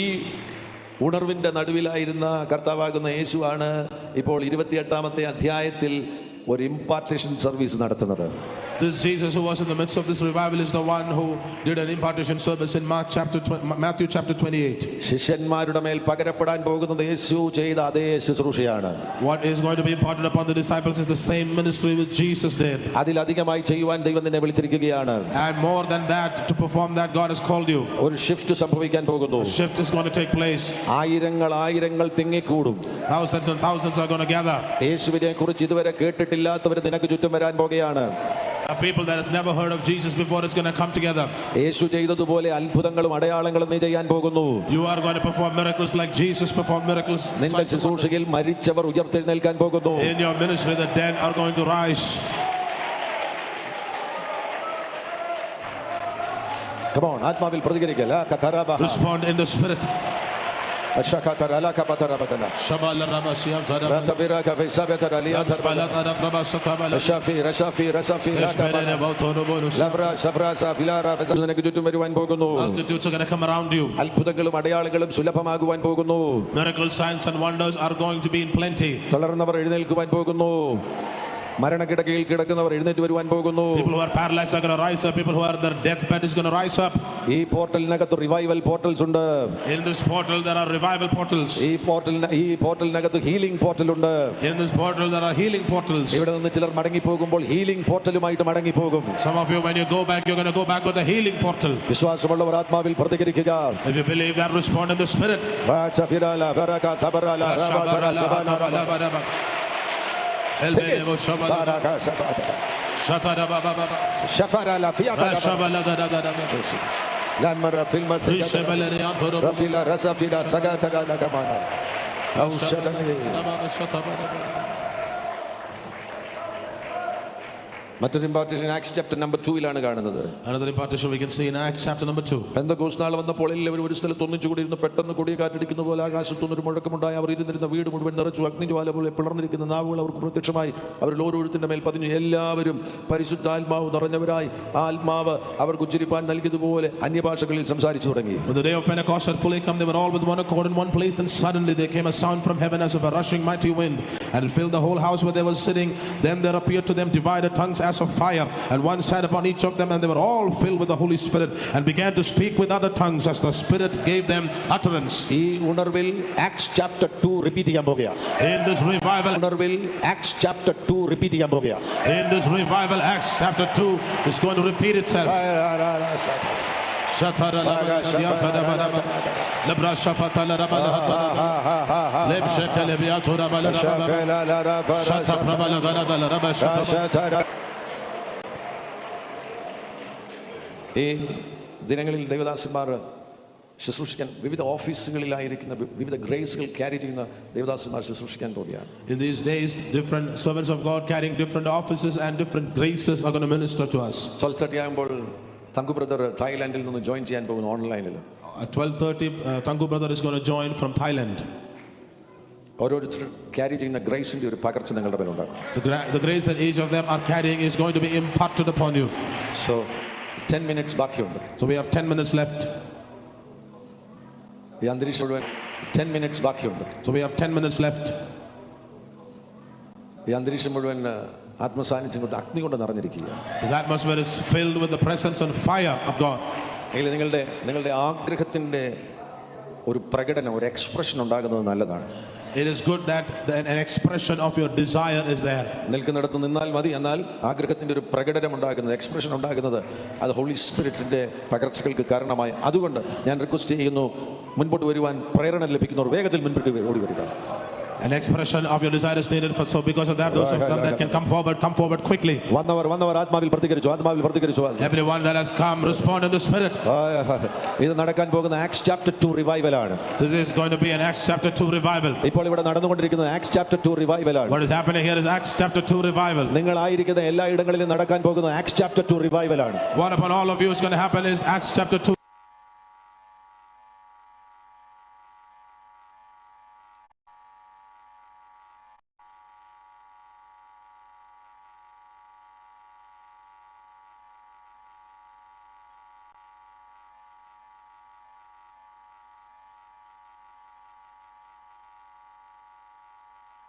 ഉണർവിന്റെ നടുവിലായിരുന്ന കർത്താവാകുന്ന യേശുവാണ് ഇപ്പോൾ 28-ാമത്തെ അധ്യായത്തിൽ ഒരു ഇംപാർട്ടേഷൻ സർവീസ് നടത്തുന്നത്. This Jesus who was in the midst of this revival is the one who did an impartition service in Matthew chapter 28. ശിഷ്യന്മാരുടെ മേൽ പകരപ്പെടാൻ പോകുന്നത് യേശു ചെയ്ത അതേ ശുശ്രൂഷയാണ്. What is going to be imparted upon the disciples is the same ministry which Jesus did. അതിലധികമായി ചെയ്യുവാൻ ദൈവം നിന്നെ വിളിച്ചിരിക്കുകയാണ്. And more than that, to perform that, God has called you. ഒരു ഷിഫ്റ്റ് സംഭവിക്കാൻ പോകുന്നു. A shift is going to take place. ആയിരങ്ങൾ തിങ്ങിക്കൂടും. Thousands and thousands are going to gather. യേശുവിനെ കുറിച്ച് ഇതുവരെ കേട്ടിട്ടില്ലാത്തവർ നിനക്ക് ചുറ്റും വരാൻ പോകുകയാണ്. A people that has never heard of Jesus before is going to come together. യേശു ചെയ്തതുപോലെ അത്ഭുതങ്ങളും അടയാളങ്ങളും നീ ചെയ്യാൻ പോകുന്നു. You are going to perform miracles like Jesus performed miracles. നിന്റെ ശുശ്രൂഷയിൽ മരിച്ചവർ ഉയർത്തെഴുന്നേൽക്കാൻ പോകുന്നു. In your ministry the dead are going to rise. Come on, ആത്മാവിൽ പ്രതികരിക്കുക. Respond in the spirit. നിനക്ക് ചുറ്റും വരുവാൻ പോകുന്നു. Multitudes are going to come around you. അത്ഭുതങ്ങളും അടയാളങ്ങളും സുലഭമാകുവാൻ പോകുന്നു. Miracles, signs and wonders are going to be in plenty. തളർന്നവർ എഴുന്നേൽക്കുവാൻ പോകുന്നു. മരണക്കിടക്കയിൽ കിടക്കുന്നവർ എഴുന്നേറ്റ് വരുവാൻ പോകുന്നു. People who are paralyzed are going to rise up. People who are in their deathbed is going to rise up. ഈ പോർട്ടലിനകത്ത് റിവൈവൽ പോർട്ടൽസ് ഉണ്ട്. In this portal there are revival portals. ഈ പോർട്ടലിനകത്ത് ഹീലിംഗ് പോർട്ടൽ ഉണ്ട്. In this portal there are healing portals. ഇവിടെ നിന്ന് ചിലർ മടങ്ങി പോകുമ്പോൾ ഹീലിംഗ് പോർട്ടലുമായിട്ട് മടങ്ങി പോകും. Some of you, when you go back, you're going to go back with a healing portal. വിശ്വാസമുള്ളവർ ആത്മാവിൽ പ്രതികരിക്കുക. If you believe that, respond in the spirit. മറ്റൊരു ഇംപാർട്ടേഷൻ ആക്ട്സ് ചാപ്റ്റർ നമ്പർ 2-ലാണ് കാണുന്നത്. Another impartation we can see in Acts chapter number 2. Pentecost നാൾ വന്നപ്പോൾ എല്ലാവരും ഒരു സ്ഥലത്ത് ഒന്നിച്ചു കൂടിയിരുന്നു. പെട്ടെന്ന് കൊടിയ കാറ്റടിക്കുന്ന പോലെ ആകാശത്തുനിന്നൊരു മുഴക്കമുണ്ടായി. അവർ ഇരുന്നിരുന്ന വീട് മുഴുവൻ നിറച്ചു. അഗ്നിജ്വാല പോലെ പിളർന്നിരിക്കുന്ന നാവുകൾ അവർക്ക് പ്രത്യക്ഷമായി. അവരിൽ ഓരോരുത്തരുടെ മേൽ പതിഞ്ഞു. എല്ലാവരും പരിശുദ്ധാത്മാവ് നിറഞ്ഞവരായി ആത്മാവ് അവർക്ക് ഉച്ചരിപ്പാൻ നൽകിയതുപോലെ അന്യഭാഷകളിൽ സംസാരിച്ചു തുടങ്ങി. When the day of Pentecost had fully come, they were all with one accord in one place, and suddenly there came a sound from heaven as of a rushing mighty wind, and it filled the whole house where they were sitting. Then there appeared to them divided tongues as of fire, and one sat upon each of them, and they were all filled with the Holy Spirit and began to speak with other tongues as the Spirit gave them utterance. ഈ ഉണർവിൽ ആക്ട്സ് ചാപ്റ്റർ 2 റിപ്പീറ്റ് ചെയ്യാൻ പോകുകയാണ്. In this revival, ഉണർവിൽ ആക്ട്സ് ചാപ്റ്റർ 2 റിപ്പീറ്റ് ചെയ്യാൻ പോകുകയാണ്. in this revival, Acts chapter 2 is going to repeat itself. ഈ ദിനങ്ങളിൽ ദൈവദാസന്മാർ ശുശ്രൂഷിക്കാൻ വിവിധ ഓഫീസുകളിലായിരിക്കുന്ന വിവിധ ഗ്രേസുകൾ ക്യാരി ചെയ്യുന്ന ദൈവദാസന്മാർ ശുശ്രൂഷിക്കാൻ പോവുകയാണ്. In these days, different servants of God carrying different offices and different graces are going to minister to us. 12:30 ആകുമ്പോൾ തങ്കു ബ്രദർ തായ്ലാൻഡിൽ നിന്ന് ജോയിൻ ചെയ്യാൻ പോകുന്നു ഓൺലൈനിൽ. At 12:30, Tangu brother is going to join from Thailand. ഓരോരുത്തർ ക്യാരി ചെയ്യുന്ന ഗ്രേസിന്റെ ഒരു പകർച്ച നിങ്ങളുടെ മേലുണ്ടാകും. The grace that each of them are carrying is going to be imparted upon you. So 10 minutes ബാക്കിയുണ്ട്. So we have 10 minutes left. ഈ അന്തരീക്ഷം മുഴുവൻ 10 minutes ബാക്കിയുണ്ട്. So we have 10 minutes left. ഈ അന്തരീക്ഷം മുഴുവൻ ആത്മസാന്നിധ്യം കൊണ്ട് അഗ്നി കൊണ്ട് നിറഞ്ഞിരിക്കുകയാണ്. This atmosphere is filled with the presence and fire of God. നിങ്ങളുടെ ആഗ്രഹത്തിന്റെ ഒരു പ്രകടനം, ഒരു എക്സ്പ്രഷൻ ഉണ്ടാകുന്നത് നല്ലതാണ്. It is good that an expression of your desire is there. നിൽക്കുന്നിടത്ത് നിന്നാൽ മതി, എന്നാൽ ആഗ്രഹത്തിന്റെ ഒരു പ്രകടനം ഉണ്ടാകുന്നത്, എക്സ്പ്രഷൻ ഉണ്ടാകുന്നത് അത് ഹോളി സ്പിരിറ്റിന്റെ പകർച്ചകൾക്ക് കാരണമായി. അതുകൊണ്ട് ഞാൻ റിക്വസ്റ്റ് ചെയ്യുന്നു, മുൻപോട്ട് വരുവാൻ പ്രേരണ ലഭിക്കുന്നവർ വേഗത്തിൽ മുൻപോട്ട് ഓടി വരിക. An expression of your desire is needed, so because of that, those of them that can come forward quickly. വന്നവർ ആത്മാവിൽ പ്രതികരിച്ചു. Everyone that has come, respond in the Spirit. ഇത് നടക്കാൻ പോകുന്ന ആക്ട്സ് ചാപ്റ്റർ 2 റിവൈവൽ ആണ്. This is going to be an Acts chapter 2 revival. ഇപ്പോൾ ഇവിടെ നടന്നുകൊണ്ടിരിക്കുന്നത് ആക്ട്സ് ചാപ്റ്റർ 2 റിവൈവൽ ആണ്. What is happening here is Acts chapter 2 revival. നിങ്ങളായിരിക്കുന്ന എല്ലാ ഇടങ്ങളിലും നടക്കാൻ പോകുന്ന ആക്ട്സ് ചാപ്റ്റർ 2 റിവൈവൽ ആണ്. What upon all of you is going to happen is Acts chapter 2